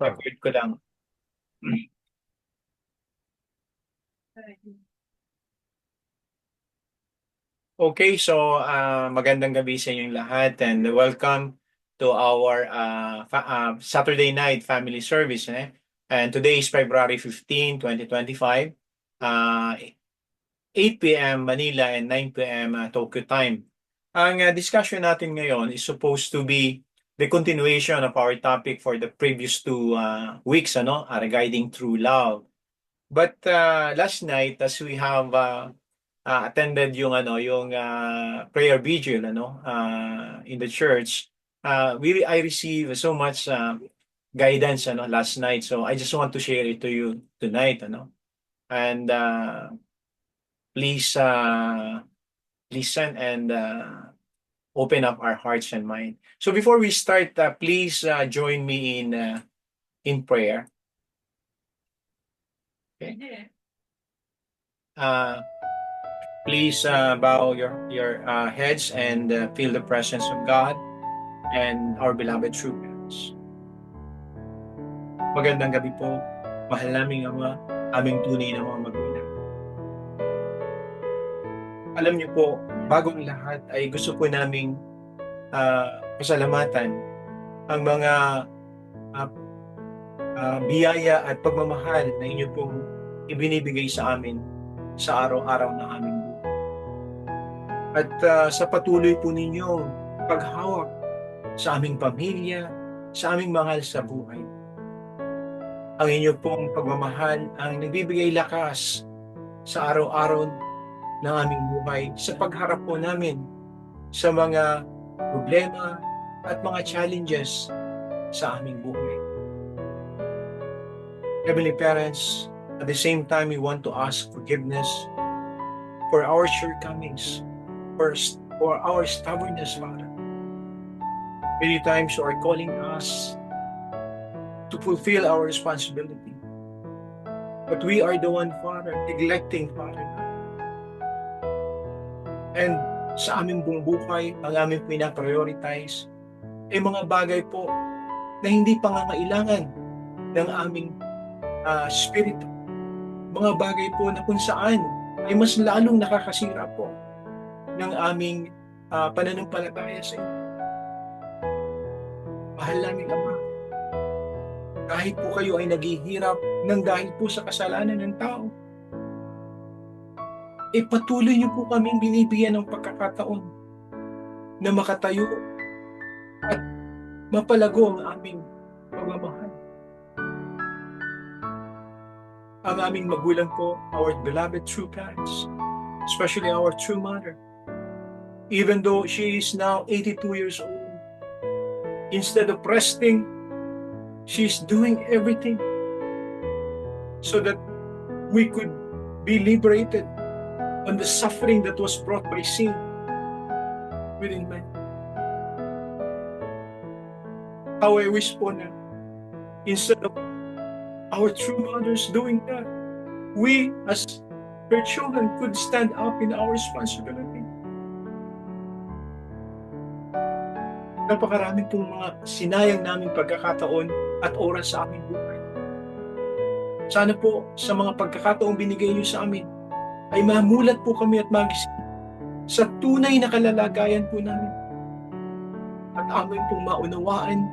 Record ko lang. Okay, so magandang gabi sa inyong lahat and welcome to our Saturday night family service. And today is February 15, 2025, 8 p.m. Manila and 9 p.m. Tokyo time. Ang discussion natin ngayon is supposed to be the continuation of our topic for the previous two weeks, regarding true love. But last night, as we have attended yung prayer vigil in the church, I received so much guidance last night, so I just want to share it to you tonight, and please listen and open up our hearts and mind. So before we start, please join me in prayer. Okay. Please bow your heads and feel the presence of God and our beloved true parents. Magandang gabi po, mahal naming Ama, aming tunay na mga magulang. Alam niyo po, bagong lahat ay gusto po naming pasalamatan ang mga biyaya at pagmamahal na inyo pong ibinibigay sa amin sa araw-araw na aming buhay. At sa patuloy po ninyong paghawak sa aming pamilya, sa aming mahal sa buhay. Ang inyo pong pagmamahal ang nagbibigay lakas sa araw-araw ng aming buhay sa pagharap po namin sa mga problema at mga challenges sa aming buhay. Heavenly Parents, at the same time we want to ask forgiveness for our shortcomings, for our stubbornness, Father. Many times you are calling us to fulfill our responsibility. But we are the one, Father, neglecting, Father. And sa aming buong buhay, ang aming pinaprioritize ay mga bagay po na hindi pangangailangan ng aming spirito. Mga bagay po na kung saan ay mas lalong nakakasira po ng aming pananampalataya sa inyo. Mahal naming Ama, kahit po kayo ay naghihirap ng dahil po sa kasalanan ng tao, patuloy niyo po kaming binibigyan ng pagkakataon na makatayo at mapalago ang aming pagmamahal. Ang aming magulang po, our beloved true parents, especially our true mother, even though she is now 82 years old, instead of resting, she's doing everything so that we could be liberated on the suffering that was brought by sin within man. How I wish po na instead of our true mothers doing that, we as her children could stand up in our responsibility. Napakaraming pong mga sinayang naming pagkakataon at oras sa aming buhay. Sana po sa mga pagkakataong binigay niyo sa amin ay mamulat po kami at magising sa tunay na kalalagayan po namin. At amin pong maunawaan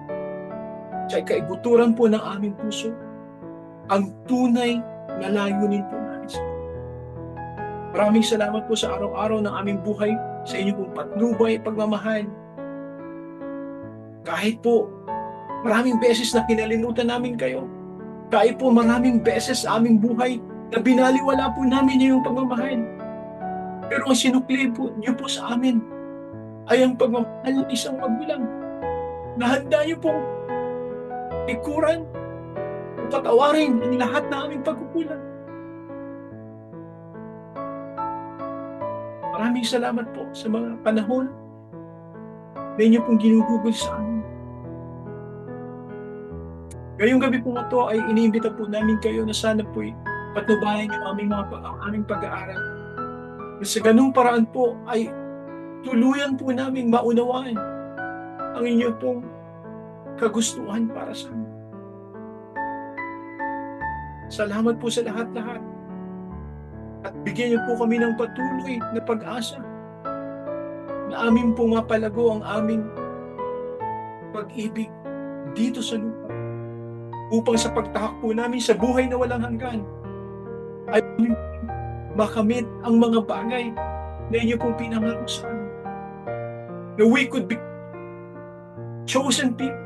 sa kaibuturan po ng aming puso ang tunay na layunin po namin sa inyo. Maraming salamat po sa araw-araw ng aming buhay, sa inyo pong patnubay at pagmamahal. Kahit po maraming beses na kinalimutan namin kayo, kahit po maraming beses sa aming buhay na binaliwala po namin yung pagmamahal. Pero ang sinukli po niyo po sa amin ay ang pagmamahal ng isang magulang na handa niyo pong ikuran o patawarin ang lahat na aming pagkukulang. Maraming salamat po sa mga panahon na inyo pong ginugugol sa amin. Ngayong gabi po ito ay iniimbita po namin kayo na sana po'y patnubayan yung aming pag-aaral. Na sa ganung paraan po ay tuluyan po namin maunawaan ang inyong pong kagustuhan para sa amin. Salamat po sa lahat-lahat. At bigyan niyo po kami ng patuloy na pag-asa na amin po mapalago ang aming pag-ibig dito sa lupa upang sa pagtahak po namin sa buhay na walang hanggan ay makamit ang mga bagay na inyo pong pinangako sa amin. Na we could be chosen people.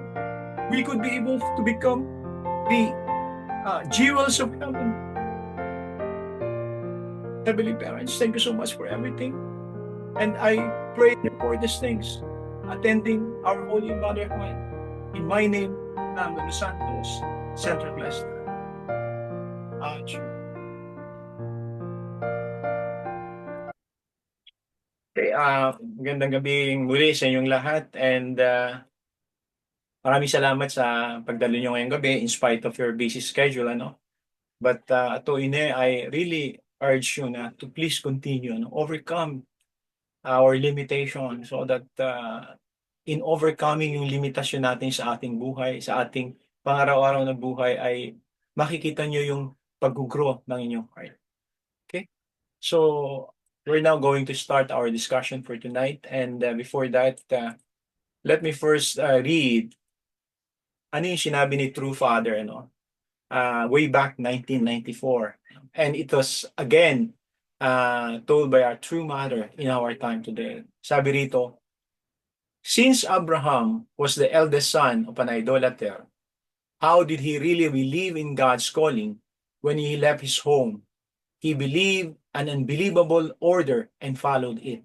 We could be able to become the jewels of heaven. Heavenly parents, thank you so much for everything. And I pray for these things, attending our Holy Mother Heart. In my name, Mano Santos, Central Blessed. Okay, magandang gabi muli sa inyong lahat, and maraming salamat sa pagdalo nyo ngayong gabi in spite of your busy schedule, ano. But ato ine, I really urge you na to please continue, overcome our limitation so that in overcoming yung limitasyon natin sa ating buhay, sa ating pangaraw-araw na buhay, ay makikita nyo yung pag-grow ng inyong heart. Okay? So, we're now going to start our discussion for tonight. And before that, let me first read ano yung sinabi ni True Father, way back 1994. And it was, again, told by our True Mother in our time today. Sabi rito, since Abraham was the eldest son of an idolater, how did he really believe in God's calling when he left his home? He believed an unbelievable order and followed it.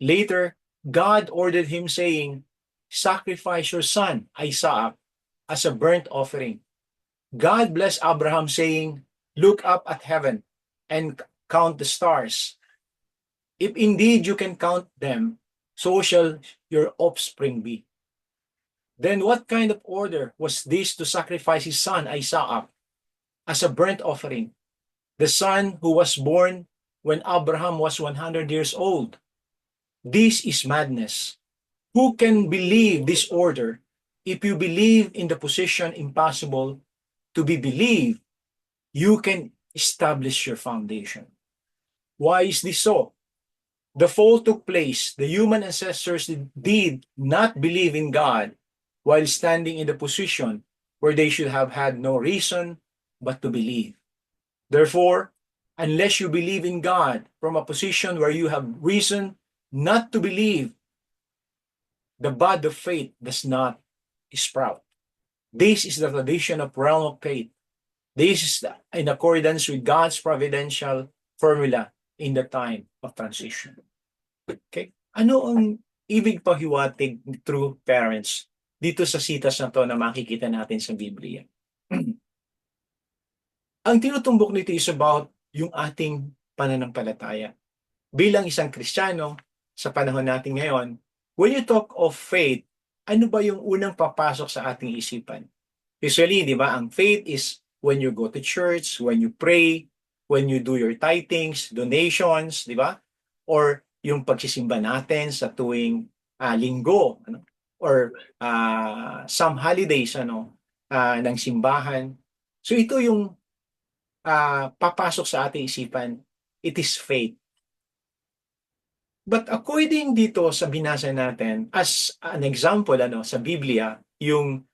Later, God ordered him, saying, sacrifice your son, Isaac, as a burnt offering. God blessed Abraham, saying, look up at heaven and count the stars. If indeed you can count them, so shall your offspring be. Then what kind of order was this to sacrifice his son Isaac as a burnt offering? The son who was born when Abraham was 100 years old. This is madness. Who can believe this order? If you believe in the position impossible to be believed, you can establish your foundation. Why is this so? The fall took place. The human ancestors did not believe in God while standing in the position where they should have had no reason but to believe. Therefore, unless you believe in God from a position where you have reason not to believe, the bud of faith does not sprout. This is the tradition of realm of faith. This is in accordance with God's providential formula in the time of transition. Okay? Ano ang ibig pahiwatig ni True Parents dito sa sitas na to na makikita natin sa Biblia? Ang tinutumbok nito is about yung ating pananampalataya. Bilang isang Kristiyano, sa panahon natin ngayon, when you talk of faith, ano ba yung unang papasok sa ating isipan? Usually, di ba, ang faith is when you go to church, when you pray, when you do your tithings, donations, di ba? Or yung pagsisimba natin sa tuwing linggo, or some holidays ng simbahan. So ito yung papasok sa ating isipan. It is faith. But according dito sa binasa natin, as an example sa Biblia, yung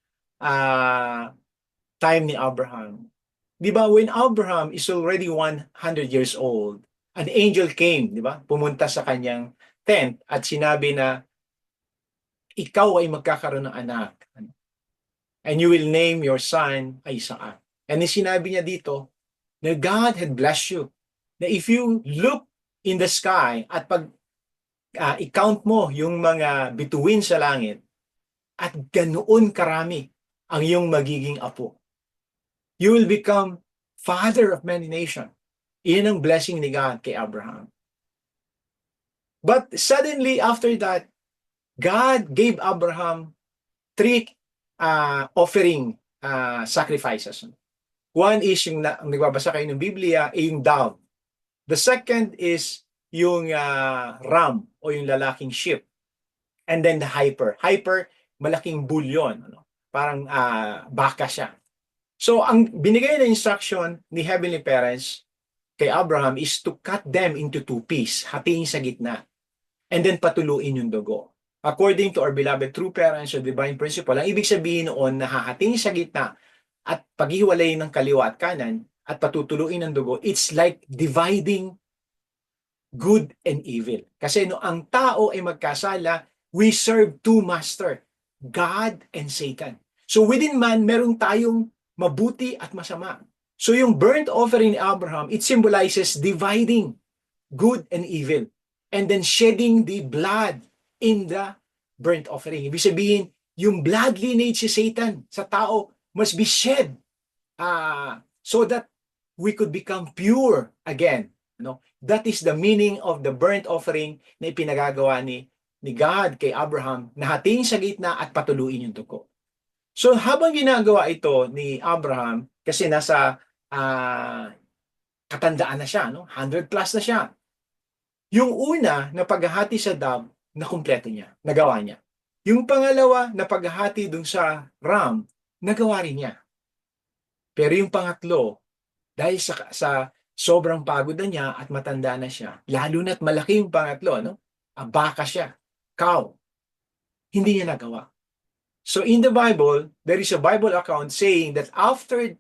time ni Abraham. Di ba, when Abraham is already 100 years old, an angel came, di ba? Pumunta sa kanyang tent at sinabi na, ikaw ay magkakaroon ng anak. And you will name your son Isaac. And sinabi niya dito, na God had blessed you. Na if you look in the sky at pag i-count mo yung mga bituin sa langit at ganoon karami ang iyong magiging apo. You will become father of many nations. Iyan ang blessing ni God kay Abraham. But suddenly after that, God gave Abraham 3 offering sacrifices. One is yung nagbabasa kayo ng Biblia, yung dove. The second is yung ram o yung lalaking sheep. And then the heifer. Heifer, malaking bull yun. Parang baka siya. So, ang binigay na instruction ni Heavenly Parents kay Abraham is to cut them into two pieces, hatiin sa gitna, and then patuluin yung dugo. According to our beloved true parents or divine principle, ang ibig sabihin noon na hahatiin sa gitna at paghiwalay ng kaliwa at kanan at patutuluin ng dugo, it's like dividing good and evil. Kasi no, ang tao ay magkasala, we serve two master, God and Satan. So within man, meron tayong mabuti at masama. So yung burnt offering ni Abraham, it symbolizes dividing good and evil. And then shedding the blood in the burnt offering. Ibig sabihin, yung blood lineage si Satan sa tao must be shed so that we could become pure again. No? That is the meaning of the burnt offering na ipinagagawa ni God kay Abraham na hatiin sa gitna at patuluin yung dugo. So habang ginagawa ito ni Abraham, kasi nasa katandaan na siya, no? 100 plus na siya. Yung una na paghahati sa dam, na kumpleto niya, nagawa niya. Yung pangalawa na paghahati dun sa ram, nagawa rin niya. Pero yung pangatlo, dahil sa sobrang pagod na niya at matanda na siya, lalo na't malaki yung pangatlo, no? Baka siya, cow. Hindi niya nagawa. So in the Bible, there is a Bible account saying that after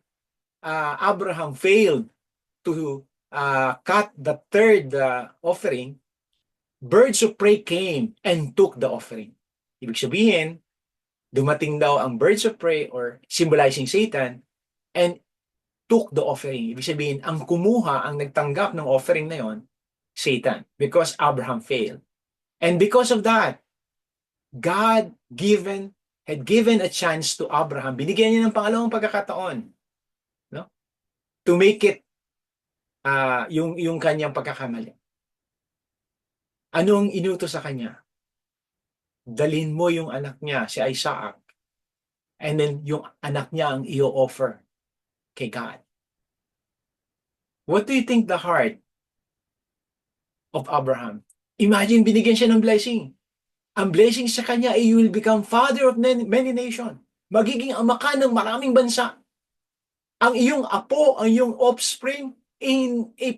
Abraham failed to cut the third offering, birds of prey came and took the offering. Ibig sabihin, dumating daw ang birds of prey or symbolizing Satan and took the offering. Ibig sabihin, ang kumuha, ang nagtanggap ng offering na yon, Satan, because Abraham failed. And because of that, God had given a chance to Abraham. Binigyan niya ng pangalawang pagkakataon, no? To make it yung kanyang pagkakamali. Anong inutos sa kanya? Dalhin mo yung anak niya, si Isaac, and then yung anak niya ang i-offer kay God. What do you think the heart of Abraham? Imagine, binigyan siya ng blessing. Ang blessing sa kanya ay you will become father of many nations. Magiging ama ka ng maraming bansa. Ang iyong apo, ang iyong offspring,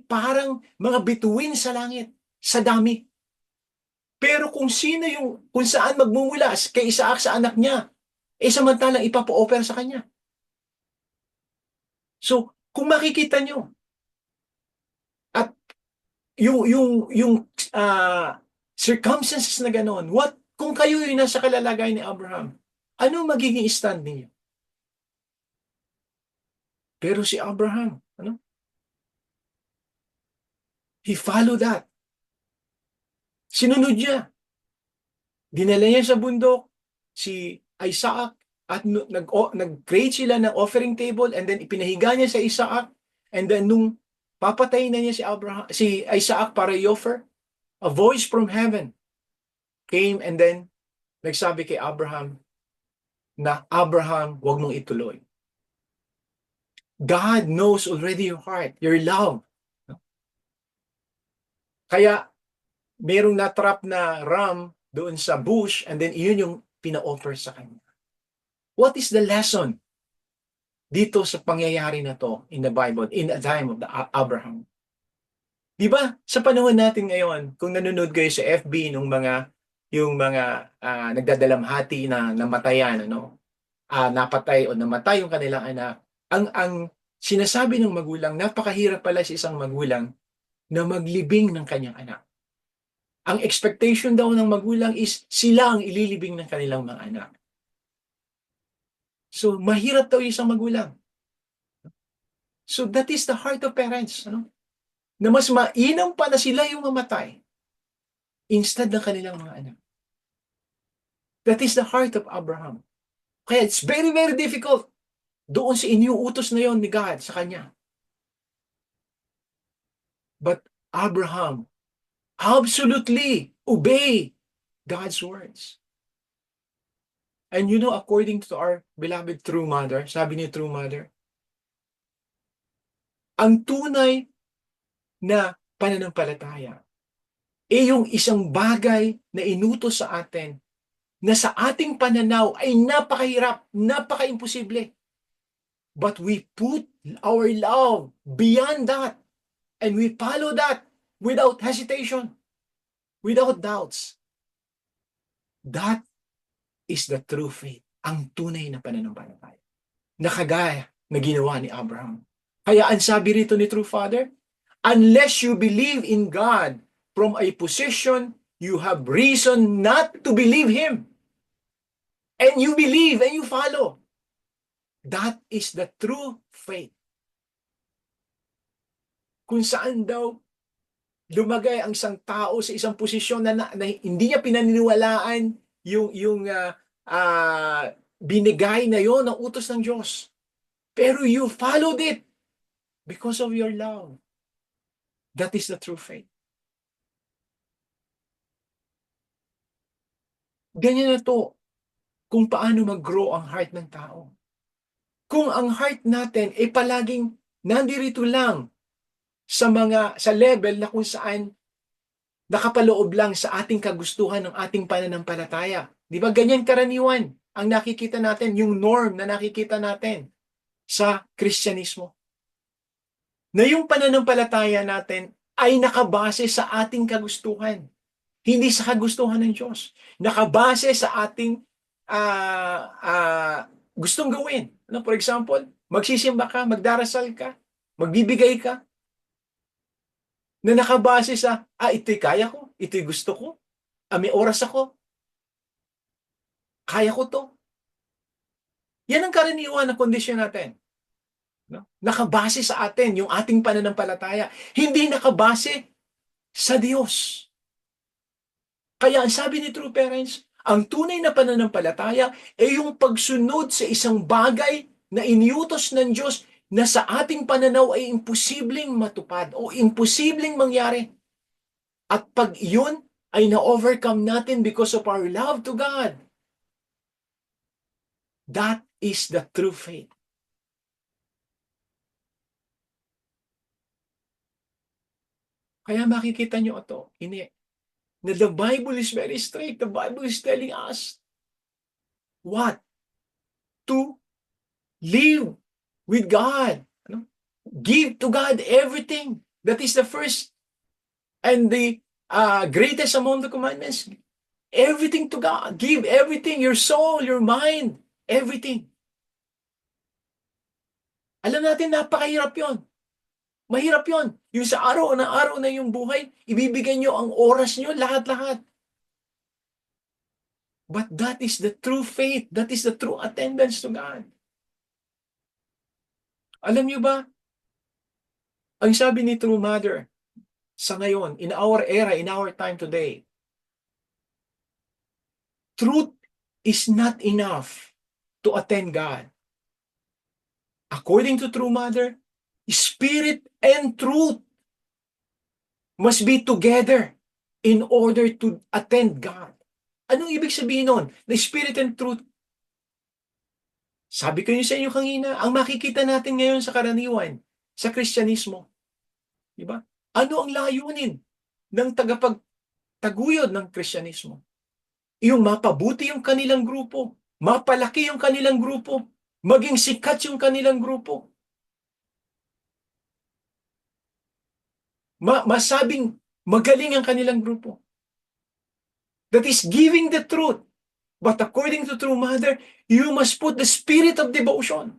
parang mga bituin sa langit, sa dami. Pero kung saan magmumula kay Isaac sa anak niya, samantalang ipapa-offer sa kanya. So, kung makikita nyo, at yung circumstances na gano'n, kung kayo yung nasa kalalagayan ni Abraham, ano magiging stand ninyo? Pero si Abraham, he followed that. Sinunod niya. Dinala niya sa bundok si Isaac at nag-create sila ng offering table and then ipinahiga niya sa Isaac and then nung papatayin na niya si Isaac para i-offer, a voice from heaven came and then nagsabi kay Abraham na, Abraham, huwag mong ituloy. God knows already your heart, your love. Kaya merong natrap na ram doon sa bush and then iyon yung pina-offer sa kanya. What is the lesson dito sa pangyayari na to in the Bible, in the time of Abraham? Di ba, sa panahon natin ngayon, kung nanonood kayo sa FB yung mga nagdadalamhati na namatayan, napatay o namatay yung kanilang anak, ang sinasabi ng magulang, napakahirap pala sa isang magulang na maglibing ng kanyang anak. Ang expectation daw ng magulang is sila ang ililibing ng kanilang mga anak. So, mahirap daw yung isang magulang. So, that is the heart of parents. Na mas mainam pa na sila yung mamatay instead ng kanilang mga anak. That is the heart of Abraham. Kaya it's very, very difficult doon sa iniuutos na yon ni God sa kanya. But Abraham absolutely obey God's words. And according to our beloved true mother, sabi ni true mother, ang tunay na pananampalataya yung isang bagay na inutos sa atin na sa ating pananaw ay napakahirap, napaka-imposible. But we put our love beyond that, and we follow that without hesitation, without doubts. That is the true faith, ang tunay na pananampalataya. Nakagaya na ginawa ni Abraham. Kaya ang sabi rito ni True Father, unless you believe in God from a position, you have reason not to believe Him. And you believe and you follow. That is the true faith. Kung saan daw lumagay ang isang tao sa isang posisyon na hindi niya pinaniniwalaan yung binigay na yon ng utos ng Diyos. Pero you followed it because of your love. That is the true faith. Ganyan na to kung paano mag-grow ang heart ng tao. Kung ang heart natin ay palaging nandirito lang sa level na kung saan nakapaloob lang sa ating kagustuhan ng ating pananampalataya. Di ba ganyan karaniwan ang nakikita natin, yung norm na nakikita natin sa Kristyanismo. Na yung pananampalataya natin ay nakabase sa ating kagustuhan, hindi sa kagustuhan ng Diyos. Nakabase sa ating gustong gawin. For example, magsisimba ka, magdarasal ka, magbibigay ka, na nakabase sa, ito'y kaya ko, ito'y gusto ko, may oras ako, kaya ko to. Yan ang karaniwan na kondisyon natin. No? Nakabase sa atin, yung ating pananampalataya. Hindi nakabase sa Diyos. Kaya ang sabi ni True Parents, ang tunay na pananampalataya ay yung pagsunod sa isang bagay na iniutos ng Diyos na sa ating pananaw ay imposibleng matupad o imposibleng mangyari. At pag iyon ay na-overcome natin because of our love to God, that is the true faith. Kaya makikita nyo ito, na the Bible is very straight. The Bible is telling us what? To live with God. Give to God everything. That is the first and the greatest among the commandments. Everything to God. Give everything, your soul, your mind, everything. Alam natin, napakahirap yon. Mahirap yon. Yung sa araw na yung buhay, ibibigay nyo ang oras nyo, lahat-lahat. But that is the true faith. That is the true attendance to God. Alam nyo ba, ang sabi ni True Mother, sa ngayon, in our era, in our time today, truth is not enough to attend God. According to True Mother, spirit and truth must be together in order to attend God. Anong ibig sabihin nun? Na spirit and truth. Sabi ko yun sa inyo kanina, ang makikita natin ngayon sa karaniwan, sa Kristyanismo. Diba? Ano ang layunin ng tagapagtaguyod ng Kristyanismo? Yung mapabuti yung kanilang grupo, mapalaki yung kanilang grupo, maging sikat yung kanilang grupo. Masabing magaling ang kanilang grupo. That is giving the truth. But according to True Mother, you must put the spirit of devotion.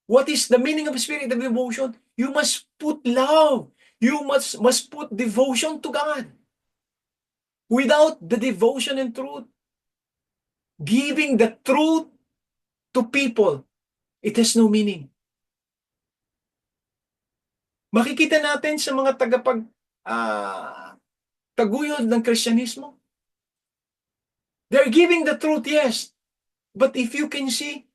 What is the meaning of spirit of devotion? You must put love. You must put devotion to God. Without the devotion and truth, giving the truth to people, it has no meaning. Makikita natin sa mga taguyod ng Kristyanismo. They're giving the truth, yes. But if you can see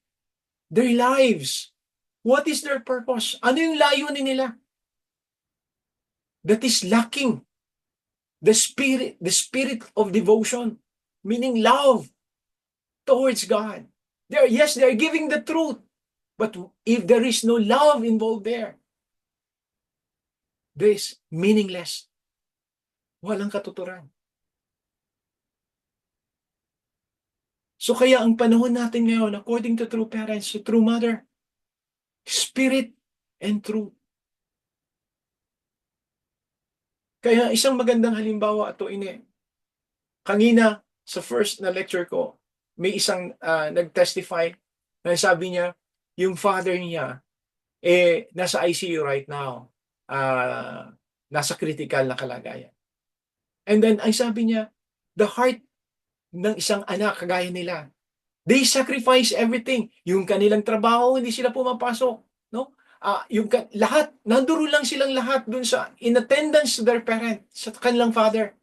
their lives, what is their purpose? Ano yung layunin nila? That is lacking the spirit of devotion, meaning love towards God. They're giving the truth. But if there is no love involved there is meaningless. Walang katuturan. So kaya ang panahon natin ngayon, according to True Parents, to True Mother, Spirit and truth. Kaya isang magandang halimbawa ito, kanina sa first na lecture ko, may isang nag-testify na sabi niya, yung father niya, nasa ICU right now. Nasa critical na kalagayan. And then, ay sabi niya, the heart ng isang anak, kagaya nila, they sacrifice everything. Yung kanilang trabaho, hindi sila pumapasok. No? Lahat, nanduro lang silang lahat dun in attendance to their parent, sa kanilang father.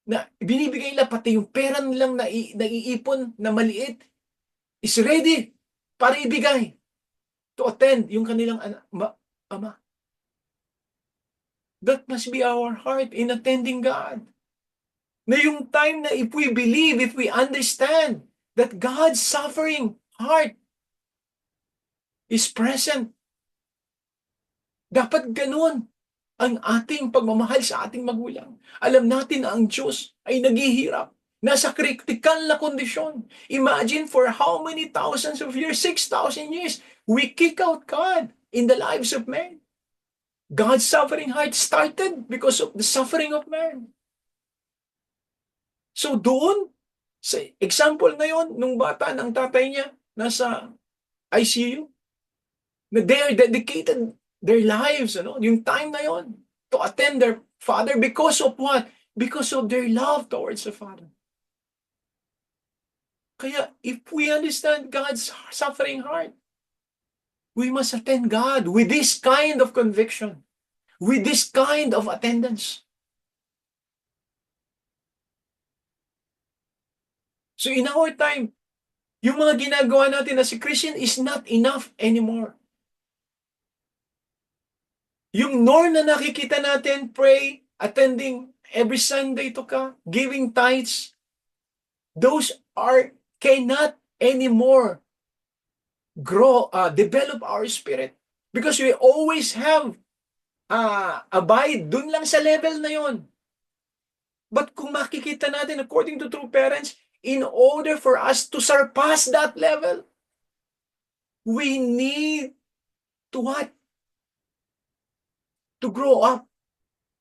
Na binibigay nila pati yung pera nilang naiipon na maliit is ready para ibigay to attend yung kanilang ama. That must be our heart in attending God. Na yung time na if we believe, if we understand that God's suffering heart is present, dapat ganun ang ating pagmamahal sa ating magulang. Alam natin na ang Diyos ay naghihirap. Nasa critical na kondisyon. Imagine for how many thousands of years, 6,000 years, we kick out God in the lives of men. God's suffering heart started because of the suffering of man. So doon, sa example ngayon, nung bata ng tatay niya, nasa ICU, na they are dedicated their lives, yung time na yon, to attend their father because of what? Because of their love towards the father. Kaya if we understand God's suffering heart, we must attend God with this kind of conviction, with this kind of attendance. So in our time, yung mga ginagawa natin as a Christian is not enough anymore. Yung norm na nakikita natin, pray, attending every Sunday to ka, giving tithes, those cannot anymore develop our spirit. Because we always have abide dun lang sa level na yon. But kung makikita natin, according to true parents, in order for us to surpass that level, we need to what? To grow up,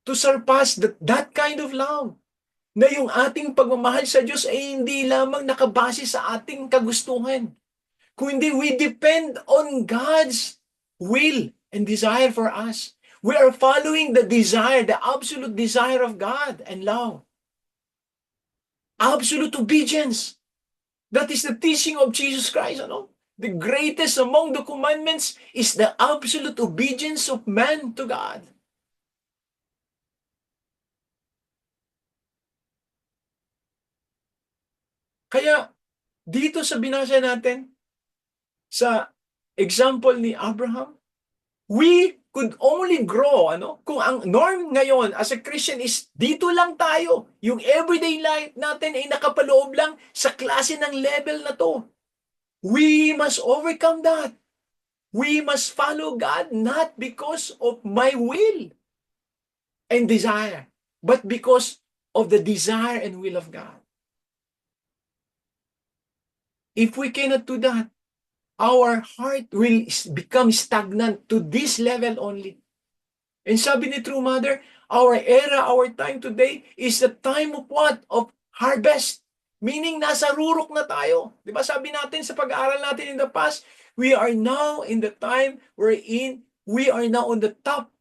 to surpass that kind of love. Na yung ating pagmamahal sa Diyos ay hindi lamang nakabase sa ating kagustuhan, kundi we depend on God's will and desire for us. We are following the desire, the absolute desire of God and love. Absolute obedience. That is the teaching of Jesus Christ. The greatest among the commandments is the absolute obedience of man to God. Kaya, dito sa binasa natin, sa example ni Abraham, we could only grow, kung ang norm ngayon as a Christian is dito lang tayo, yung everyday life natin ay nakapaloob lang sa klase ng level na to. We must overcome that. We must follow God not because of my will and desire, but because of the desire and will of God. If we cannot do that, our heart will become stagnant to this level only. And sabi ni True Mother, our era, our time today is the time of what? Of harvest. Meaning, nasa rurok na tayo. Di ba sabi natin sa pag-aaral natin in the past, we are now in the time wherein we are now on the top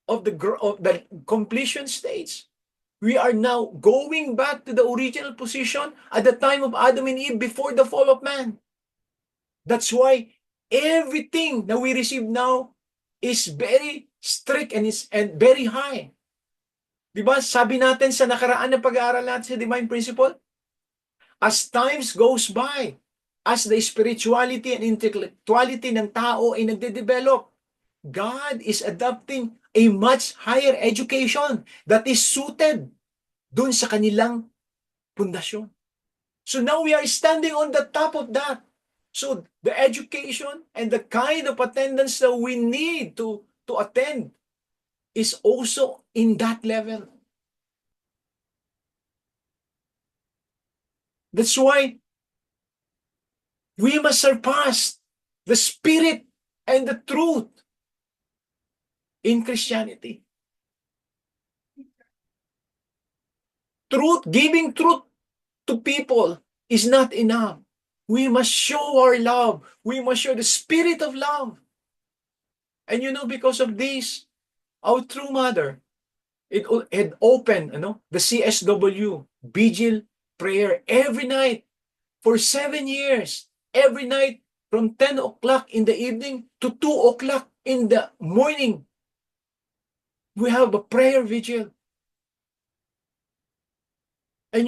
of the completion stage. We are now going back to the original position at the time of Adam and Eve before the fall of man. That's why everything that we receive now is very strict and very high. Diba? Sabi natin sa nakaraan na pag-aaral natin sa Divine Principle, as times goes by, as the spirituality and intellectuality ng tao ay nagde-develop, God is adopting a much higher education that is suited dun sa kanilang pundasyon. So now we are standing on the top of that. So the education and the kind of attendance that we need to attend is also in that level. That's why we must surpass the spirit and the truth in Christianity. Truth, giving truth to people is not enough. We must show our love. We must show the spirit of love. And because of this, our true mother, it had opened the CSW vigil prayer every night for 7 years. Every night from 10 o'clock in the evening to 2 o'clock in the morning. We have a prayer vigil. And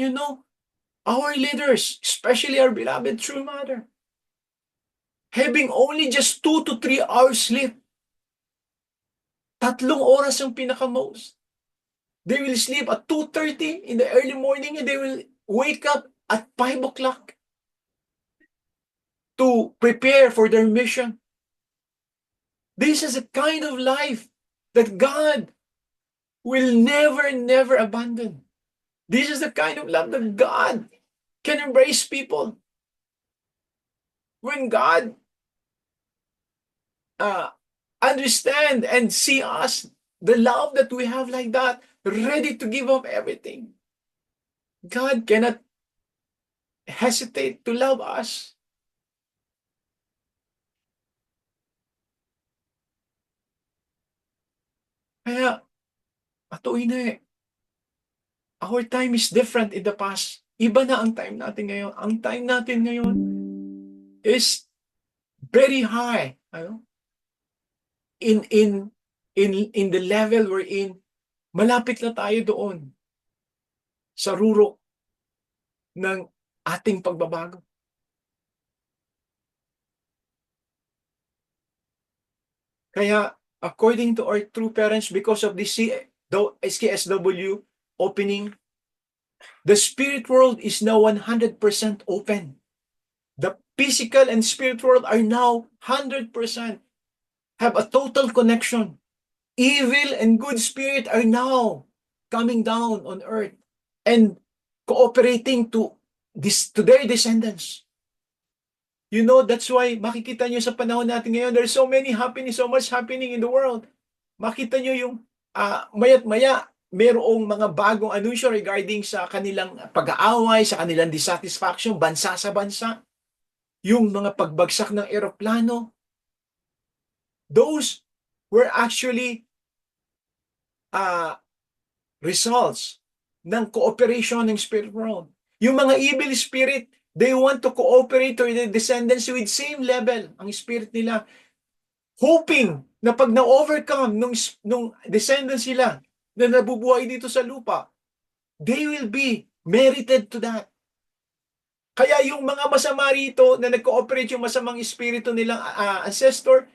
our leaders, especially our beloved true mother, having only just 2 to 3 hours sleep, 3 oras ang pinaka-most. They will sleep at 2:30 in the early morning and they will wake up at 5 o'clock to prepare for their mission. This is a kind of life that God will never, never abandon. This is the kind of love that God can embrace people. When God understand and see us, the love that we have like that, ready to give up everything, God cannot hesitate to love us. Kaya, patuloy na Our time is different in the past. Iba na ang time natin ngayon. Ang time natin ngayon is very high. In the level we're in, malapit na tayo doon sa rurok ng ating pagbabago. Kaya, according to our true parents, because of the SKSW opening, the spirit world is now 100% open. The physical and spirit world are now 100% have a total connection. Evil and good spirit are now coming down on earth and cooperating to their descendants. That's why makikita nyo sa panahon natin ngayon, there's so much happening in the world. Makita nyo yung maya't maya, mayroong mga bagong anunsyo regarding sa kanilang pag-aaway, sa kanilang dissatisfaction, bansa sa bansa. Yung mga pagbagsak ng eroplano. Those were actually results ng cooperation ng spirit world. Yung mga evil spirit, they want to cooperate with the descendants with same level ang spirit nila, hoping na pag na-overcome nung descendants sila na nabubuhay dito sa lupa, they will be merited to that. Kaya yung mga masama rito na nag-cooperate yung masamang espiritu nilang ancestor,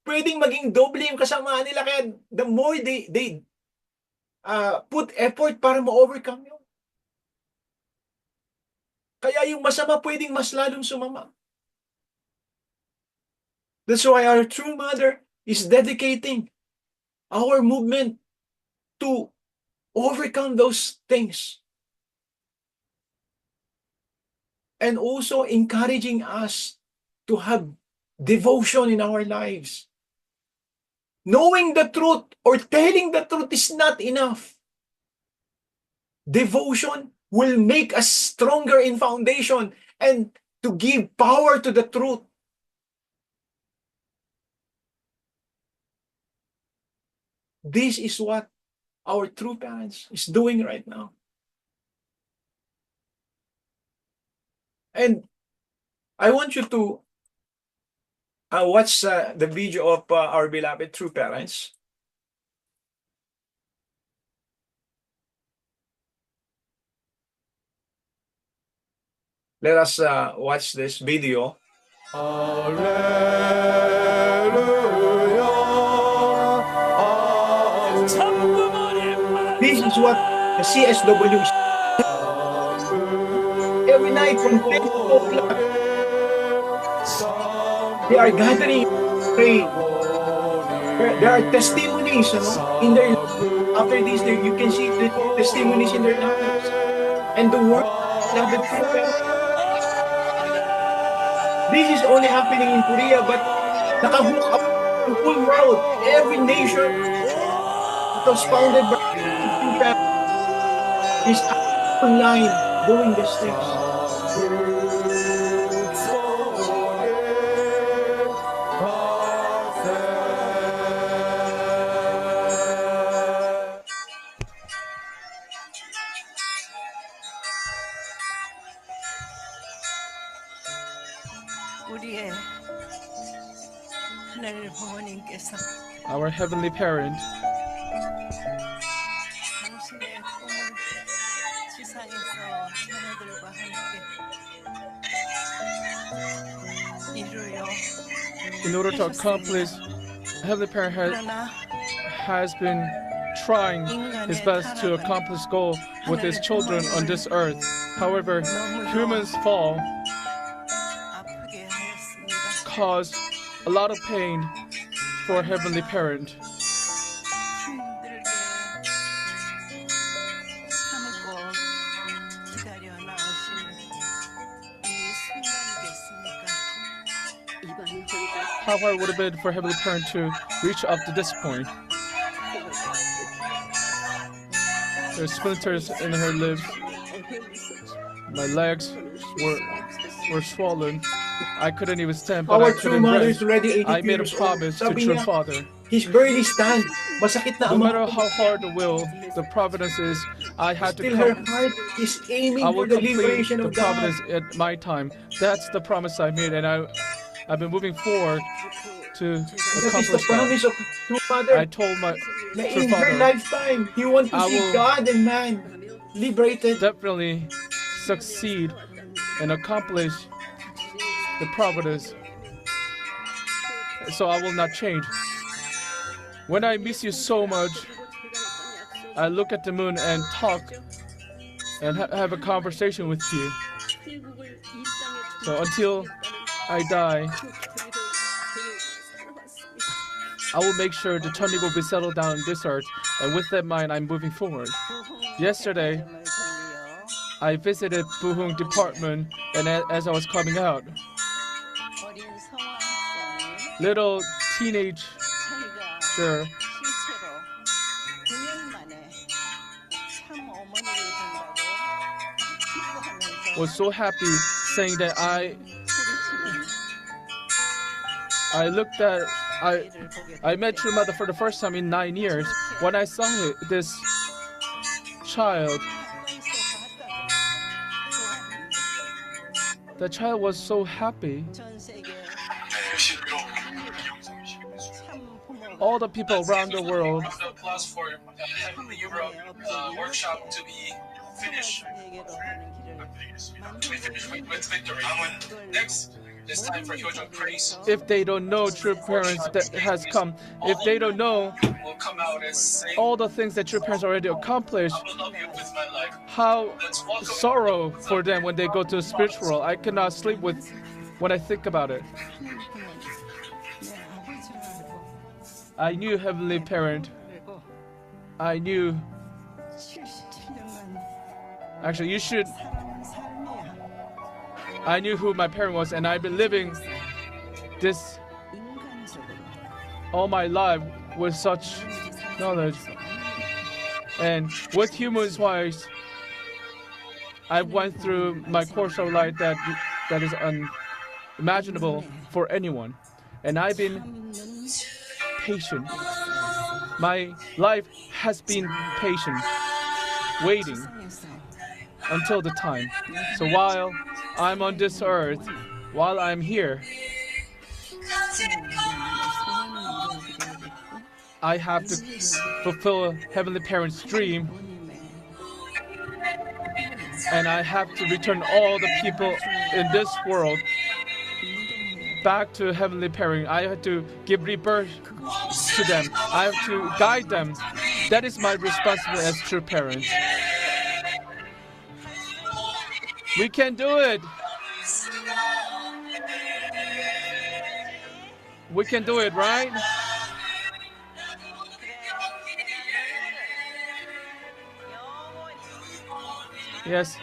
pwedeng maging doble yung kasamaan nila. Kaya the more they put effort para ma-overcome yun. Kaya yung masama pwedeng mas lalong sumama. That's why our true mother is dedicating our movement to overcome those things. And also encouraging us to have devotion in our lives. Knowing the truth or telling the truth is not enough. Devotion will make us stronger in foundation and to give power to the truth. This is what our true parents is doing right now. And I want you to watch the video of our beloved true parents. Let us watch this video. This is what the CSW is. Every night from 10 o'clock, they are gathering to pray. There are testimonies in their lives. After this, you can see the testimonies in their lives. And the word of the truth. This is only happening in Korea, but Nakahook up the whole world, every nation. It was founded by two families. He's online doing these things. 우리의 하늘 부모님께서 Our Heavenly Parent 당신의 꿈을 지상에서 자녀들과 함께 이루려 in order to accomplish, Heavenly Parent 그러나 has been trying his best to accomplish goal with his children on this earth. However, humans fall 아프게 하였습니다. cause a lot of pain for Heavenly Parent. 힘들게 참고 기다려 나오신 이 순간이겠습니까? How hard would it have been for Heavenly Parent to reach up to this point? There's splinters in her lips. My legs were swollen. I couldn't even stand, but I Our true couldn't mother rest. is already 82 I made a years old. promise to Sabi true niya, Father. he's barely stand. Masakit na No ang matter how hard the will, the providence is, I had to still her come. heart is aiming I for will the complete liberation the of God. providence at my time. That's the promise I made, and I've been moving forward to That is the accomplish that. promise of true Father. I told my Na true in her Father, lifetime, he wants to I see will God and man liberated. definitely succeed and accomplish the providence. So I will not change. When I miss you so much, I look at the moon and talk and have a conversation with you. So until I die, I will make sure the Chunni will be settled down on this earth, and with that in mind, I'm moving forward. Yesterday, I visited Buhung Department, and as I was coming out, 어린 성화학생이 little teenager 자기가 실제로 9년 만에 참 어머니를 된다고 기뻐하면서 was so happy, saying that 소리치는 I looked at 아이를 보게 I met True Mother for the first time in 9 years. When I saw this child, the child was so happy. 전 세계 참 부모가 All the people around the world The applause for Heavenly Europe workshop to be finished. 자녀에게로 가는 길을 To be finished with victory. Next, it's time for Hyojong Praise. if they don't know true parents that has come, if they don't know Will come out and say, all the things that true parents already accomplished, I will love you with my life. how Let's welcome sorrow for them when they go to the spiritual world. I cannot sleep with when I think about it. 내 아버지를 알고 I knew Heavenly Parent. 그리고 I knew 77년간 actually you should 살아온 삶이야. I knew who my parent was, and I've been living this 인간적으로 all my life with such knowledge. And with humans wise, I went through my course of life that is unimaginable for anyone. And I've been patient. My life has been patient, waiting 세상에서 until the time. So while I'm on this earth, while I'm here, I have to fulfill Heavenly Parent's dream, and I have to return all the people in this world back to Heavenly Parent. I have to give rebirth to them. I have to guide them. That is my responsibility as true parents. We can do it. We can do it, right? Yes.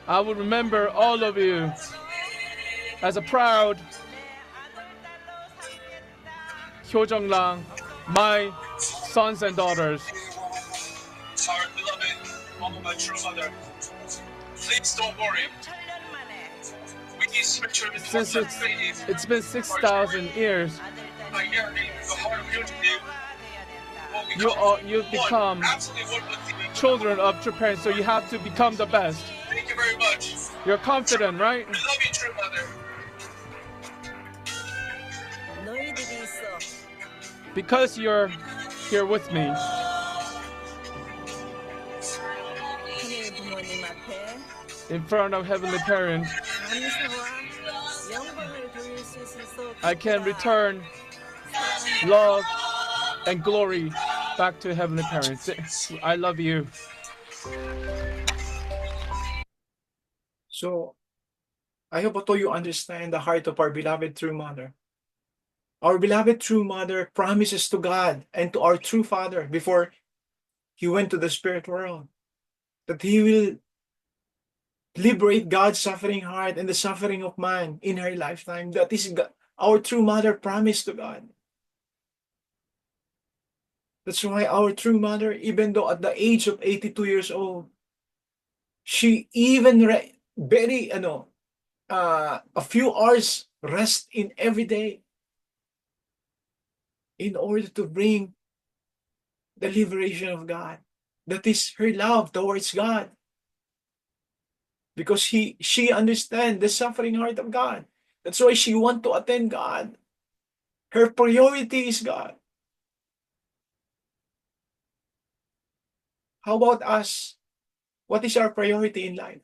I will remember all of you as a proud Hyo Jung-lang, my sons and daughters. Our beloved mama, my true mother. Please don't worry. We spiritually Since it's been 6,000 years, my yearning, the heart of unity you become children of true parents, so you have to become the best. Thank you very much. You're confident, right? I love you, true mother. 너희들이 있어. Because you're here with me. 하늘 부모님 앞에 In front of Heavenly Parent, 감사와 영광을 돌릴 수 있어서 I can 기쁘다. return love and glory back to Heavenly Parents. I love you. So, I hope ito you understand the heart of our beloved true mother. Our beloved true mother promises to God and to our true father before he went to the spirit world that he will liberate God's suffering heart and the suffering of man in her lifetime. That is our true mother promised to God. That's why our true mother, even though at the age of 82 years old, she even a few hours rest in every day in order to bring the liberation of God. That is her love towards God. Because she understands the suffering heart of God. That's why she wants to attend God. Her priority is God. How about us? What is our priority in life?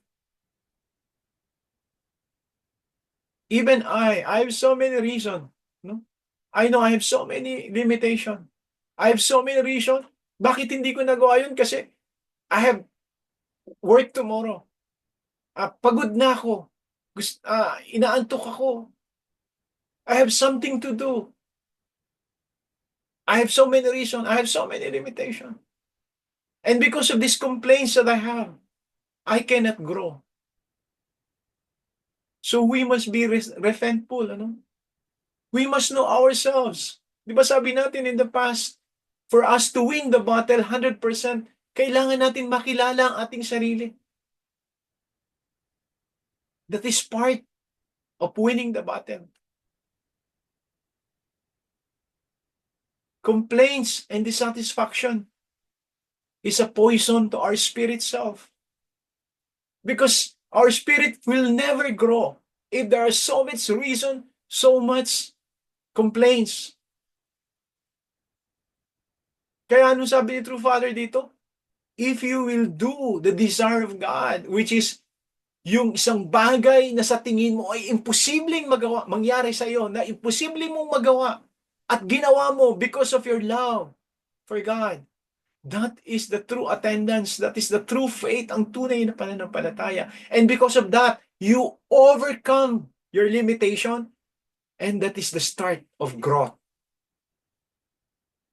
Even I have so many reasons. No? I know I have so many limitations. I have so many reasons. Bakit hindi ko nagawa yun? Kasi I have work tomorrow. Pagod na ako. Inaantok ako. I have something to do. I have so many reasons. I have so many limitations. And because of these complaints that I have, I cannot grow. So we must be repentful. We must know ourselves. Di ba sabi natin in the past, for us to win the battle 100%, kailangan natin makilala ang ating sarili. That is part of winning the battle. Complaints and dissatisfaction is a poison to our spirit self. Because our spirit will never grow if there are so much reason, so much complaints. Kaya anong sabi ni True Father dito? If you will do the desire of God, which is yung isang bagay na sa tingin mo ay imposibleng mangyari sa iyo, na imposibleng mong magawa, at ginawa mo because of your love for God, that is the true attendance, that is the true faith, ang tunay na pananampalataya. And because of that, you overcome your limitation, and that is the start of growth.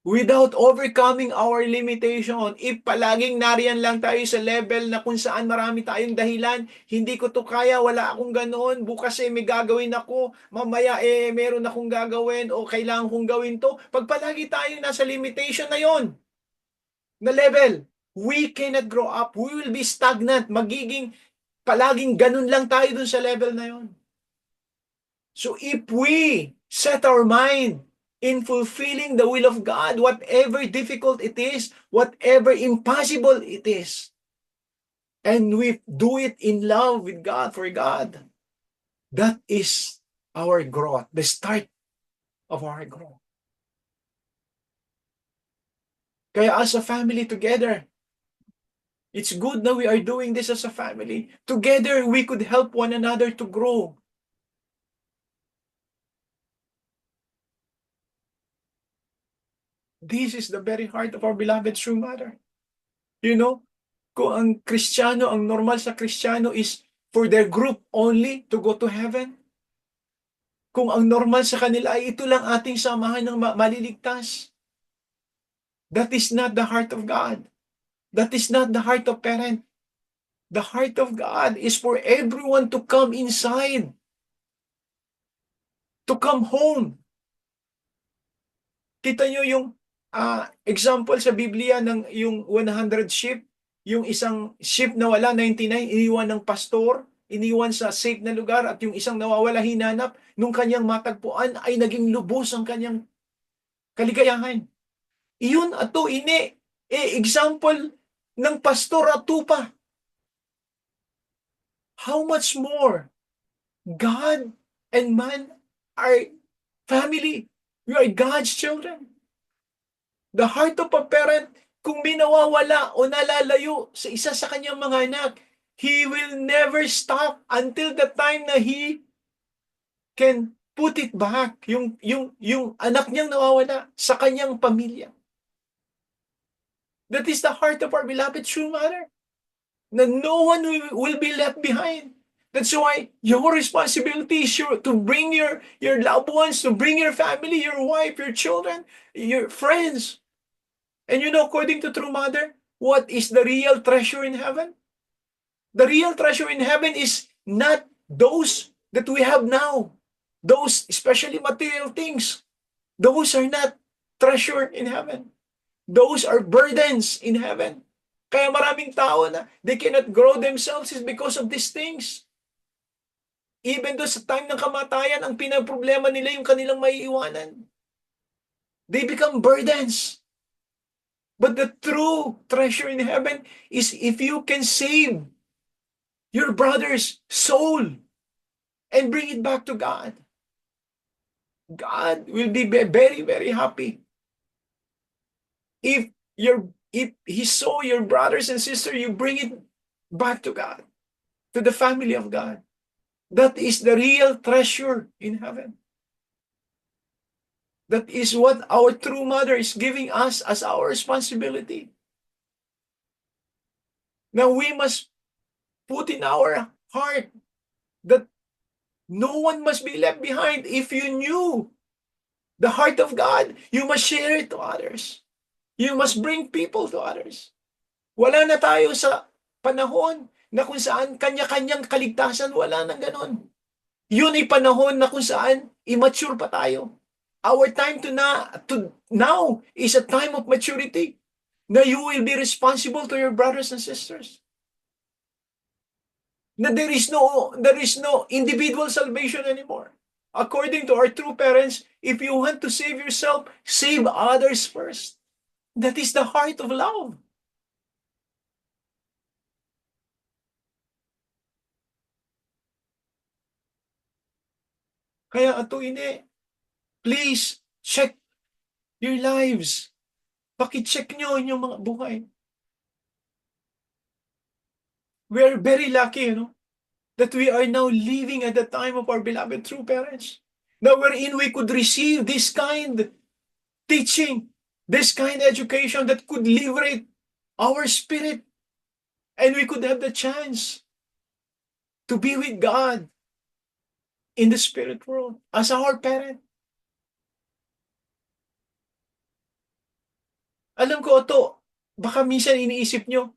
Without overcoming our limitation, if palaging nariyan lang tayo sa level na kung saan marami tayong dahilan, hindi ko to kaya, wala akong ganoon, bukas may gagawin ako, mamaya meron akong gagawin, o kailangan kong gawin to. Pag palagi tayo nasa limitation na yon, na level, we cannot grow up. We will be stagnant. Magiging palaging ganun lang tayo dun sa level na yon. So if we set our mind in fulfilling the will of God, whatever difficult it is, whatever impossible it is, and we do it in love with God, for God, that is our growth, the start of our growth. Kaya as a family together, it's good that we are doing this as a family. Together, we could help one another to grow. This is the very heart of our beloved true mother. You know, kung ang Kristiyano, ang normal sa Kristiyano is for their group only to go to heaven. Kung ang normal sa kanila ay ito lang ating samahan ng maliligtas. That is not the heart of God. That is not the heart of parent. The heart of God is for everyone to come inside, to come home. Kita nyo yung example sa Biblia ng yung 100 sheep, yung isang sheep na wala, 99, iniwan ng pastor, iniwan sa safe na lugar, at yung isang nawawala hinanap, nung kanyang matagpuan ay naging lubos ang kanyang kaligayahan. Iyon ato ini example ng pastor at tupa. How much more God and man are family. We are God's children. The heart of a parent, kung may nawawala o nalalayo sa isa sa kanyang mga anak, he will never stop until the time na he can put it back, yung anak niyang nawawala sa kanyang pamilya. That is the heart of our beloved true mother. Na no one will be left behind. That's why your responsibility is to bring your loved ones, to bring your family, your wife, your children, your friends. And you know, according to True Mother, what is the real treasure in heaven? The real treasure in heaven is not those that we have now. Those, especially material things. Those are not treasure in heaven. Those are burdens in heaven. Kaya maraming tao na they cannot grow themselves is because of these things. Even though sa time ng kamatayan, ang pinaproblema nila yung kanilang maiiwanan. They become burdens. But the true treasure in heaven is if you can save your brother's soul and bring it back to God. God will be very, very happy. If he saw your brothers and sisters, you bring it back to God, to the family of God. That is the real treasure in heaven. That is what our true mother is giving us as our responsibility. Now we must put in our heart that no one must be left behind. If you knew the heart of God, you must share it to others. You must bring people to others. Wala na tayo sa panahon na kung saan kanya-kanyang kaligtasan, wala nang ganon. Yun ay panahon na kung saan immature pa tayo. Our time to now is a time of maturity, na you will be responsible to your brothers and sisters. Na there is no individual salvation anymore. According to our true parents, if you want to save yourself, save others first. That is the heart of love. Kaya ato ini, please check your lives. Paki-check nyo inyong mga buhay. We are very lucky, that we are now living at the time of our beloved true parents. Now wherein we could receive this kind teaching, this kind of education that could liberate our spirit. And we could have the chance to be with God in the spirit world as our parent. Alam ko ito, baka minsan iniisip nyo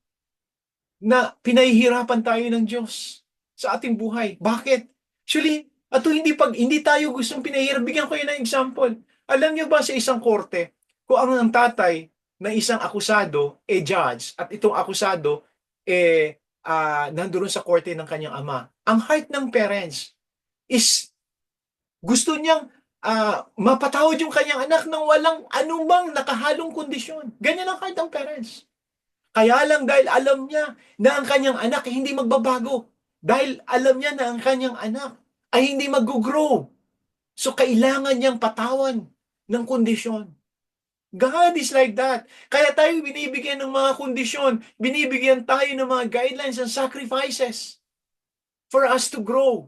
na pinahihirapan tayo ng Diyos sa ating buhay. Bakit? Actually, ito hindi tayo gustong pinahihirap. Bigyan ko yun ng example. Alam nyo ba sa isang korte, kung ang tatay na isang akusado judge at itong akusado nandoon sa korte ng kanyang ama, ang heart ng parents is gusto niyang mapatawad yung kanyang anak nang walang anumang nakahalong kondisyon. Ganyan ang heart ng parents. Kaya lang dahil alam niya na ang kanyang anak ay hindi magbabago. Dahil alam niya na ang kanyang anak ay hindi mag-grow. So kailangan niyang patawan ng kondisyon. God is like that. Kaya tayo binibigyan ng mga kondisyon, binibigyan tayo ng mga guidelines and sacrifices for us to grow.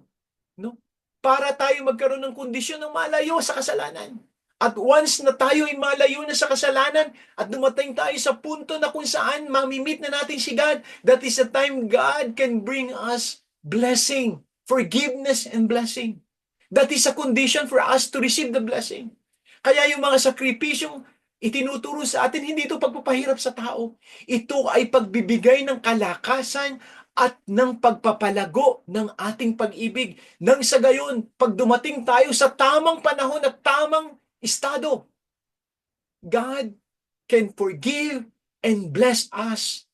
No? Para tayo magkaroon ng kondisyon ng malayo sa kasalanan. At once na tayo ay malayo na sa kasalanan at dumating tayo sa punto na kung saan mamimit na natin si God, that is the time God can bring us blessing, forgiveness and blessing. That is a condition for us to receive the blessing. Kaya yung mga sakripisyong itinuturo sa atin, hindi ito pagpapahirap sa tao. Ito ay pagbibigay ng kalakasan at ng pagpapalago ng ating pag-ibig. Nang sa gayon, pag dumating tayo sa tamang panahon at tamang estado, God can forgive and bless us.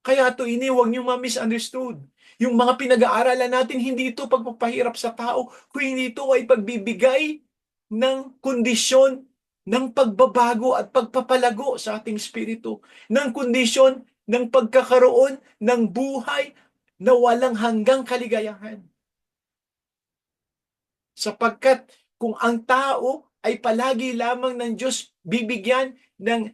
Kaya ito, huwag niyo ma-misunderstood. Yung mga pinag-aaralan natin, hindi ito pagpapahirap sa tao, kundi ito ay pagbibigay ng kondisyon ng pagbabago at pagpapalago sa ating spirito, ng kondisyon ng pagkakaroon ng buhay na walang hanggang kaligayahan. Sapagkat kung ang tao ay palagi lamang ng Diyos bibigyan ng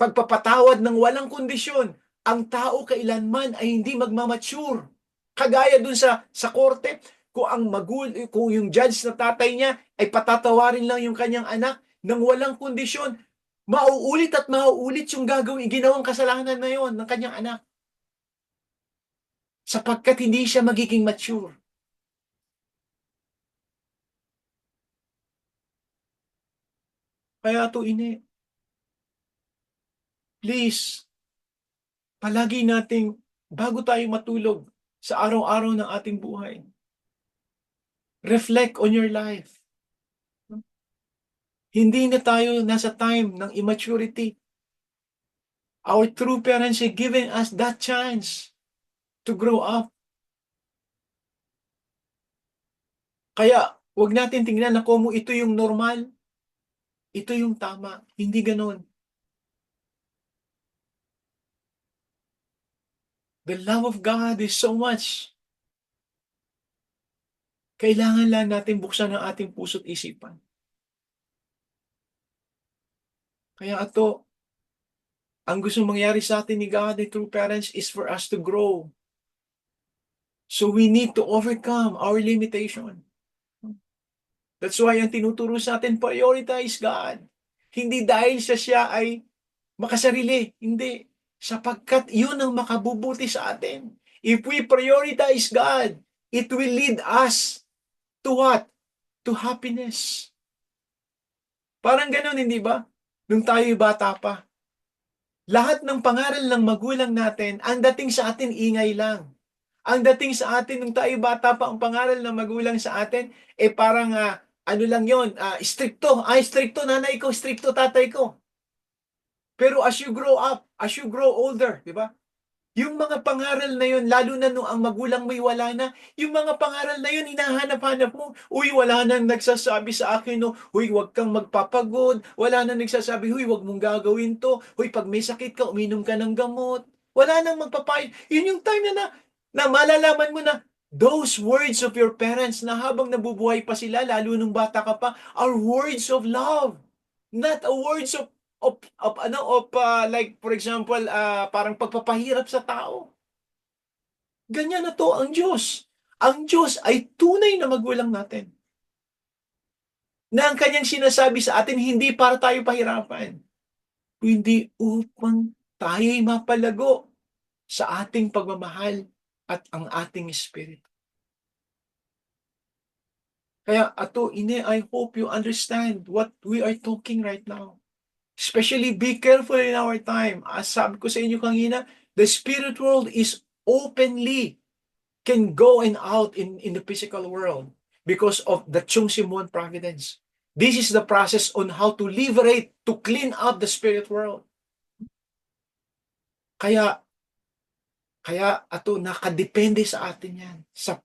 pagpapatawad ng walang kondisyon, ang tao kailanman ay hindi magmamature. Kagaya dun sa korte, kung yung judge na tatay niya ay patatawarin lang yung kanyang anak ng walang kondisyon, mauulit at mauulit yung ginawang kasalanan na yon ng kanyang anak. Sapagkat hindi siya magiging mature. Kaya ito, please, palagi nating, bago tayo matulog sa araw-araw ng ating buhay, reflect on your life. Hindi na tayo nasa time ng immaturity. Our true parents are giving us that chance to grow up. Kaya, huwag natin tingnan na kung ito yung normal, ito yung tama. Hindi ganon. The love of God is so much. Kailangan lang natin buksan ang ating puso't isipan. Kaya ito, ang gustong mangyari sa atin ni God, the true parents, is for us to grow. So we need to overcome our limitation. That's why ang tinuturo sa atin, prioritize God. Hindi dahil siya ay makasarili. Hindi. Sapagkat yun ang makabubuti sa atin. If we prioritize God, it will lead us to what? To happiness. Parang ganun, hindi ba? Nung tayo'y bata pa. Lahat ng pangaral ng magulang natin, ang dating sa atin, ingay lang. Ang dating sa atin, nung tayo'y bata pa, ang pangaral ng magulang sa atin, parang, ano lang yon, stricto. Stricto nanay ko, stricto tatay ko. Pero as you grow up, as you grow older, di ba? Yung mga pangaral na yun, lalo na nung ang magulang mo'y wala na, yung mga pangaral na yun, hinahanap-hanap mo. Uy, wala nang nagsasabi sa akin, no, huy, huwag kang magpapagod. Wala nang nagsasabi, huy, huwag mong gagawin to. Huy, pag may sakit ka, uminom ka ng gamot. Wala nang magpapayo. Yun yung time na malalaman mo na those words of your parents na habang nabubuhay pa sila, lalo nung bata ka pa, are words of love. Not a words of like for example, parang pagpapahirap sa tao. Ganyan na to ang Diyos. Ang Diyos ay tunay na magulang natin. Na ang kanyang sinasabi sa atin, hindi para tayo pahirapan, kundi upang tayo'y mapalago sa ating pagmamahal at ang ating espiritu. Kaya ato, I hope you understand what we are talking right now. Especially be careful in our time. As sabi ko sa inyo kanina, the spirit world is openly can go and out in the physical world because of the Chung Simon providence. This is the process on how to liberate, to clean up the spirit world. Kaya ato, nakadepende sa atin yan. Sa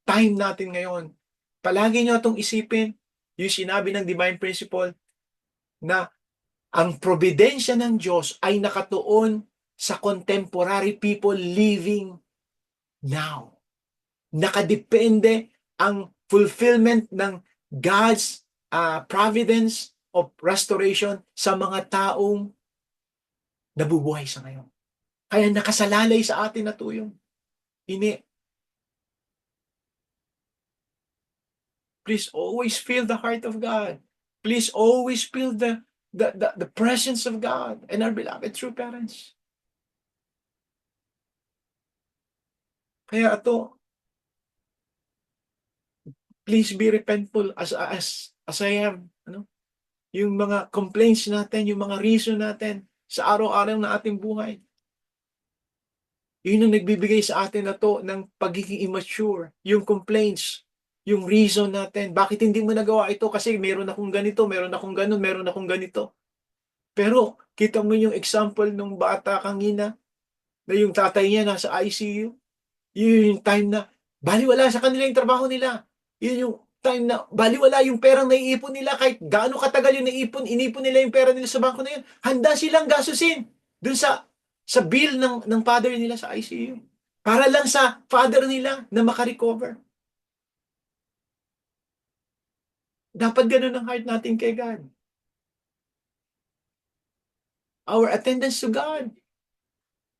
time natin ngayon. Palagi nyo itong isipin, yung sinabi ng divine principle, na ang providensya ng Diyos ay nakatuon sa contemporary people living now. Nakadepende ang fulfillment ng God's providence of restoration sa mga taong nabubuhay sa ngayon. Kaya nakasalalay sa atin na tuyong. Please always feel the heart of God. Please always feel the presence of God and our beloved true parents. Kaya ito, please be repentful as I am. Yung mga complaints natin, yung mga reason natin sa araw-araw na ating buhay. Yun ang nagbibigay sa atin na to ng pagiging immature. Yung complaints, yung reason natin. Bakit hindi mo nagawa ito? Kasi meron akong ganito, meron akong ganun, meron akong ganito. Pero kita mo yung example nung bata kanina na yung tatay niya nasa ICU. Yun yung time na baliwala sa kanila yung trabaho nila. Yun yung time na baliwala yung perang naiipon nila kahit gaano katagal yung inipon nila yung pera nila sa bangko na yun. Handa silang gastusin dun sa bill ng father nila sa ICU. Para lang sa father nila na makarecover. Dapat ganun ang heart natin kay God. Our attendance to God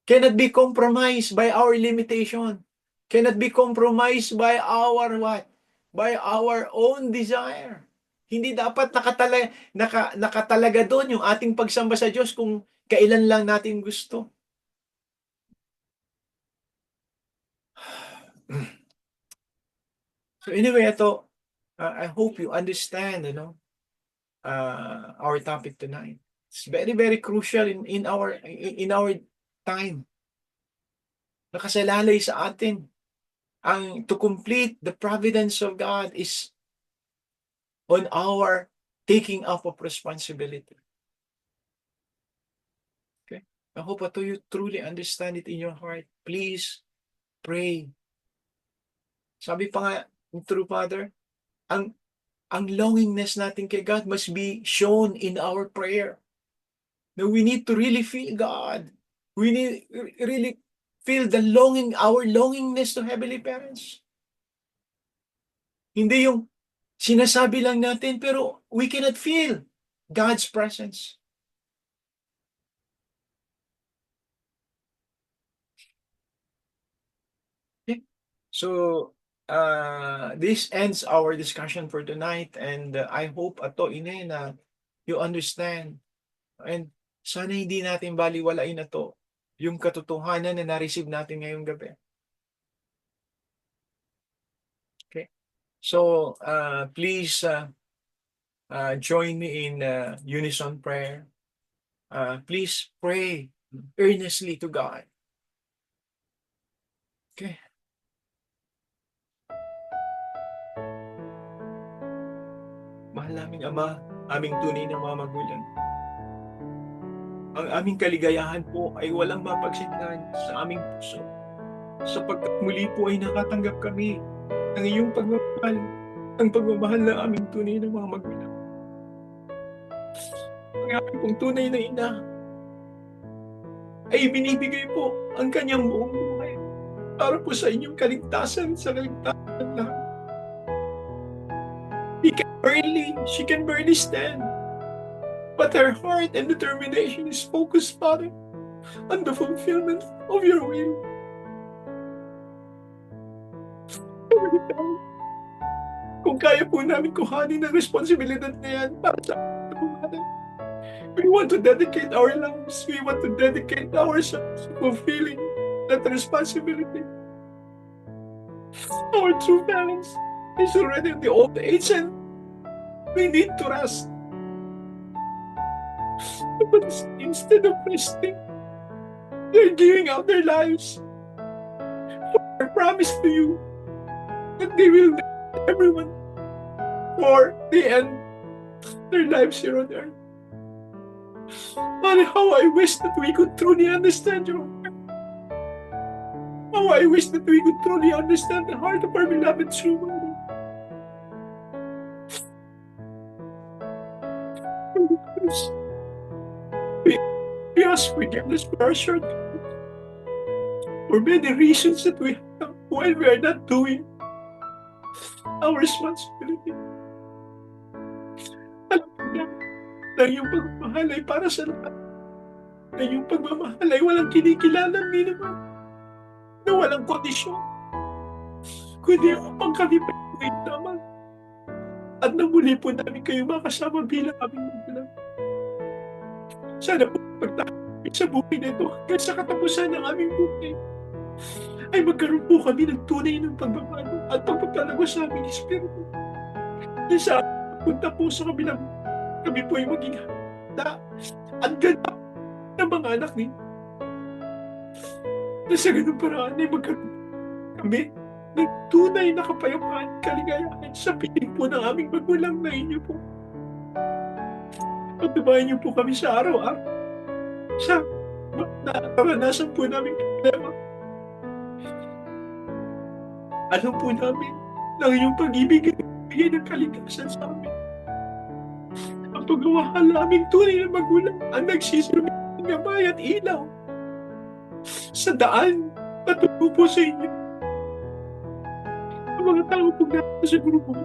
cannot be compromised by our limitation. Cannot be compromised by our what? By our own desire. Hindi dapat nakatalaga doon yung ating pagsamba sa Diyos kung kailan lang natin gusto. So anyway, ito, I hope you understand, our topic tonight. It's very, very crucial in our time. Nakasalalay sa atin. To complete the providence of God is on our taking up of responsibility. Okay? I hope that you truly understand it in your heart. Please pray. Sabi pa nga, true Father, ang longingness natin kay God must be shown in our prayer. Now we need to really feel God. We need really feel our longingness to heavenly parents. Hindi yung sinasabi lang natin pero we cannot feel God's presence. Okay? So, this ends our discussion for tonight and I hope ato ine na you understand and sana hindi natin baliwalain na to yung katotohanan na na-receive natin ngayong gabi. Okay? So, please join me in unison prayer. Please pray earnestly to God. Okay? Mahal naming Ama, aming tunay na mga magulang. Ang aming kaligayahan po ay walang mapagsintahan sa aming puso. Sapagkat muli po ay nakatanggap kami ng iyong pagmamahal, ang pagmamahal na aming tunay na mga magulang. Ang aming pong tunay na ina ay binibigay po ang kanyang buong buhay para po sa inyong kaligtasan, sa kaligtasan ng lahat. She can barely stand. But her heart and determination is focused, Father, on the fulfillment of your will. Kung kaya po namin kuhanin ang responsibilidad na yan para sa ating we want to dedicate our lives, we want to dedicate ourselves to fulfilling that responsibility. Our true parents is already in the old age and we need to rest. But instead of resting, they're giving out their lives. For I promise to you that they will let everyone for the end their lives here on earth. And how I wish that we could truly understand your heart. How I wish that we could truly understand the heart of our beloved true mother. We ask forgiveness for our shortcomings, for many reasons that we have while we are not doing our responsibility. Alam mo na yung pagmamahal ay para sa lahat. Na yung pagmamahal ay walang kinikilalang naman, na walang kondisyon, kundi upang kami pag-uwin naman. At na muli po namin kayo makasama bilang aming magulang. Sana po pagtabi sa buhay na ito hanggang sa katapusan ng aming buhay ay magkaroon po kami ng tunay ng pagbabago at pagpapalago sa aming espiritu. Na sa punta po sa kabilang kami po ay maging handa at ganap ng mga anak ninyo. Na sa ganun paraan ay magkaroon kami ng tunay na kapayapaan, kaligayahan sa piling po ng aming magulang na inyo po. Patubayan niyo po kami sa araw-araw. Sa naranasan po namin problema. Alam po namin na ang inyong pag-ibig ay bigay ng kaligtasan sa amin. Ang pagmamahal naming tunay na magulang ang nagsisilbi ng gabay at ilaw sa daan patungo po sa inyo. Ang mga tao po natin sa grupo,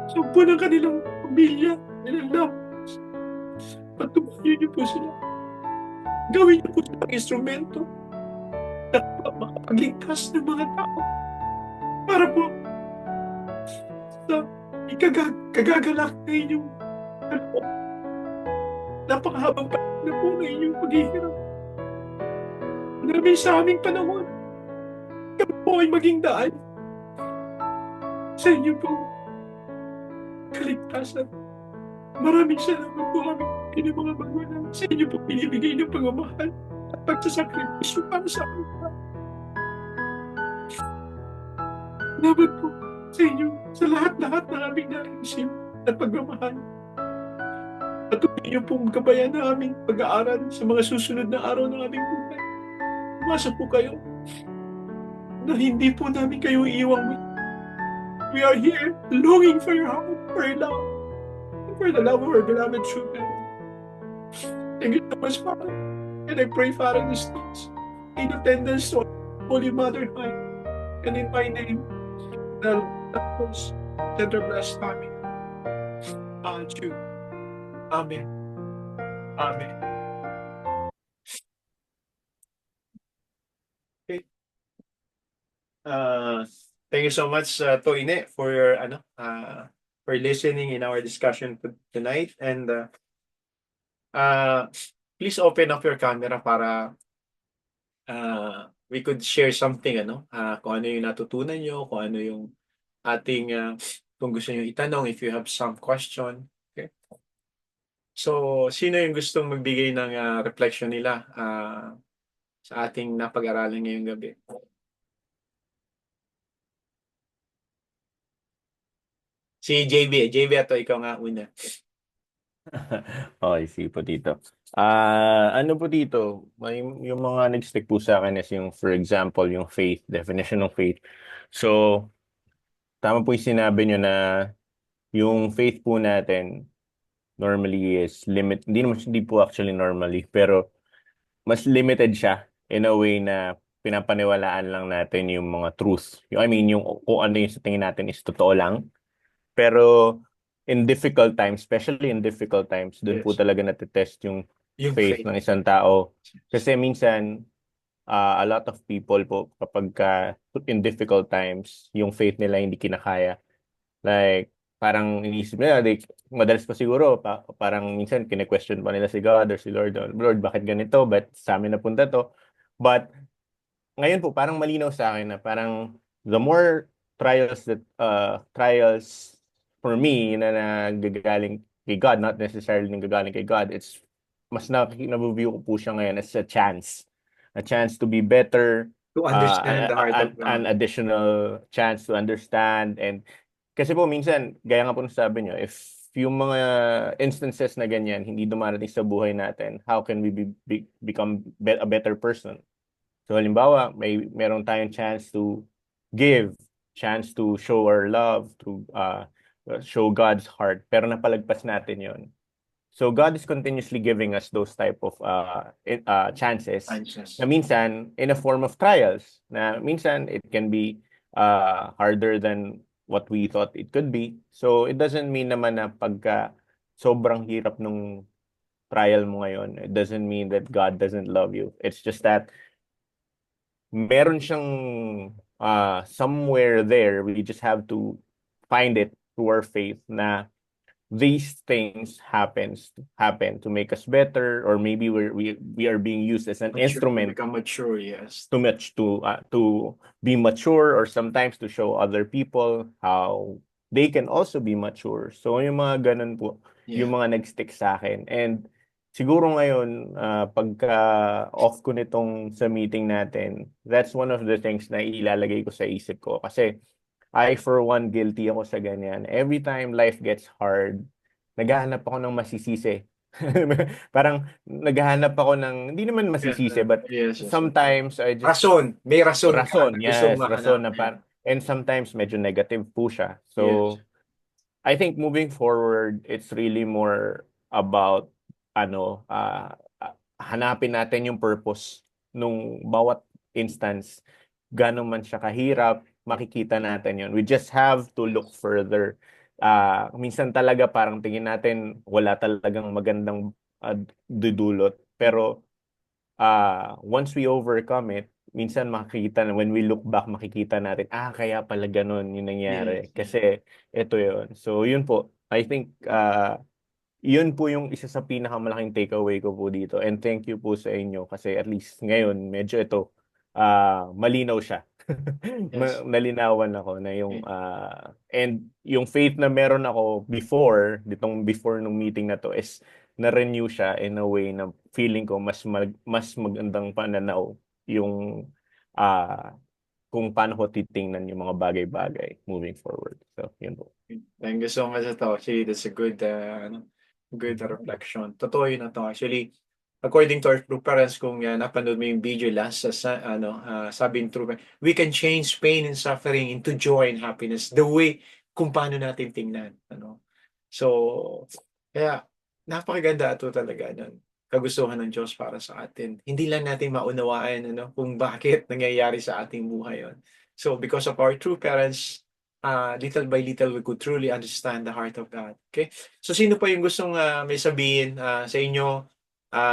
sa po ng kanilang pamilya, nilang lapas, patubayan niyo po sila. Gawin niyo po silang instrumento na makapagligtas ng mga tao para po sa ikagagalak na inyong kaloob. Napakahabang panahon na po na inyong paghihirap. Namin sa aming panahon, kami po ay maging daan sa inyo po kaligtasan. Maraming salamat po kami ng mga magulang sa inyo po binibigay ng pagmamahal at pagsasakripisyo para sa amin. Salamat po sa inyo sa lahat-lahat na aming narinisip at pagmamahal. Patuloy niyo pong gabayan na aming pag-aaral sa mga susunod na araw ng aming buhay. Umasa po kayo na hindi po namin kayo iiwang. We are here longing for your help, for your love, and for the love of our beloved children. Thank you so much, Father. And I pray, Father, these things in attendance to Holy Mother Night, and in my name, the most tender blessed family. Amen. Amen. Amen. Okay. Thank you so much, Toine, for your for listening in our discussion tonight. And please open up your camera para we could share something, kung ano yung natutunan nyo, kung ano yung ating, kung gusto nyo itanong, if you have some question. Okay? So, sino yung gustong magbigay ng reflection nila sa ating napag-aralan ngayong gabi? Si JB. JB, ato ikaw nga una. Okay, sige po dito. Ano po dito, yung mga nag-stick po sa akin is yung, for example, yung faith, definition ng faith. So, tama po yung sinabi nyo na yung faith po natin normally is hindi po actually normally, pero mas limited siya in a way na pinapaniwalaan lang natin yung mga truth. Yung kung ano yung sa tingin natin is totoo lang. Pero in difficult times, especially in difficult times, doon po Yes. talaga natetest yung Yung faith ng isang tao. Kasi minsan, a lot of people po, kapag in difficult times, yung faith nila hindi kinakaya. Like, parang iniisip nila, madalas pa siguro, parang minsan kine-question pa nila si God or si Lord, Lord, bakit ganito? Ba't sa amin napunta to? But, ngayon po, parang malinaw sa akin na parang the more trials for me na nagagaling kay God, not necessarily nagagaling kay God, it's mas na-view ko po siya ngayon as a chance to be better, to understand the heart of an God. additional chance to understand. And kasi po minsan, gaya nga po ng sabi nyo, if yung mga instances na ganyan hindi dumarating sa buhay natin, how can we become a better person? So halimbawa, meron tayong chance to give, chance to show our love, to show God's heart, pero napalagpas natin yon. So God is continuously giving us those type of chances na minsan in a form of trials, na minsan it can be harder than what we thought it could be. So it doesn't mean naman na pagka sobrang hirap nung trial mo ngayon, it doesn't mean that God doesn't love you. It's just that meron siyang somewhere there, we just have to find it through our faith na these things happen to make us better, or maybe we are being used as an instrument to become mature, yes, to be mature, or sometimes to show other people how they can also be mature. So yung mga ganun po, yung mga nag-stick sa akin. And siguro ngayon, pagka off ko nitong sa meeting natin, that's one of the things na ilalagay ko sa isip ko. Kasi I, for one, guilty ako sa ganyan. Every time life gets hard, naghahanap ako ng masisisi Parang naghahanap ako ng, hindi naman masisisi, but Yes, yes. sometimes I just, Rason. May rason ka rason, na gustong yes, rason mahanap. na and sometimes medyo negative po siya. Yes. So, I think moving forward, it's really more about hanapin natin yung purpose nung bawat instance. Gano'n man siya kahirap, makikita natin yun. We just have to look further. Minsan talaga parang tingin natin wala talagang magandang dudulot. Pero once we overcome it, minsan makikita na when we look back, makikita natin, kaya pala ganun yung nangyari. Yes. Kasi ito yun. So yun po, I think yun po yung isa sa pinakamalaking takeaway ko po dito. And thank you po sa inyo kasi at least ngayon medyo ito malinaw siya. Yes. Nalinawan ako na yung and yung faith na meron ako before nung meeting na to is na-renew siya in a way na feeling ko mas magandang pananaw yung kung paano ko titingnan yung mga bagay-bagay moving forward. So, yun po. Thank you so much ito. Actually, that's a good reflection. Totoo yun na to. Actually, according to our true parents, kung napanood mo yung video last, sabi ng true parents, we can change pain and suffering into joy and happiness the way kung paano natin tingnan. So, kaya, napakaganda ito talaga nun. Kagustuhan ng Diyos para sa atin. Hindi lang natin maunawaan kung bakit nangyayari sa ating buhay yon. So, because of our true parents, little by little, we could truly understand the heart of God. Okay? So, sino pa yung gustong may sabihin sa inyo?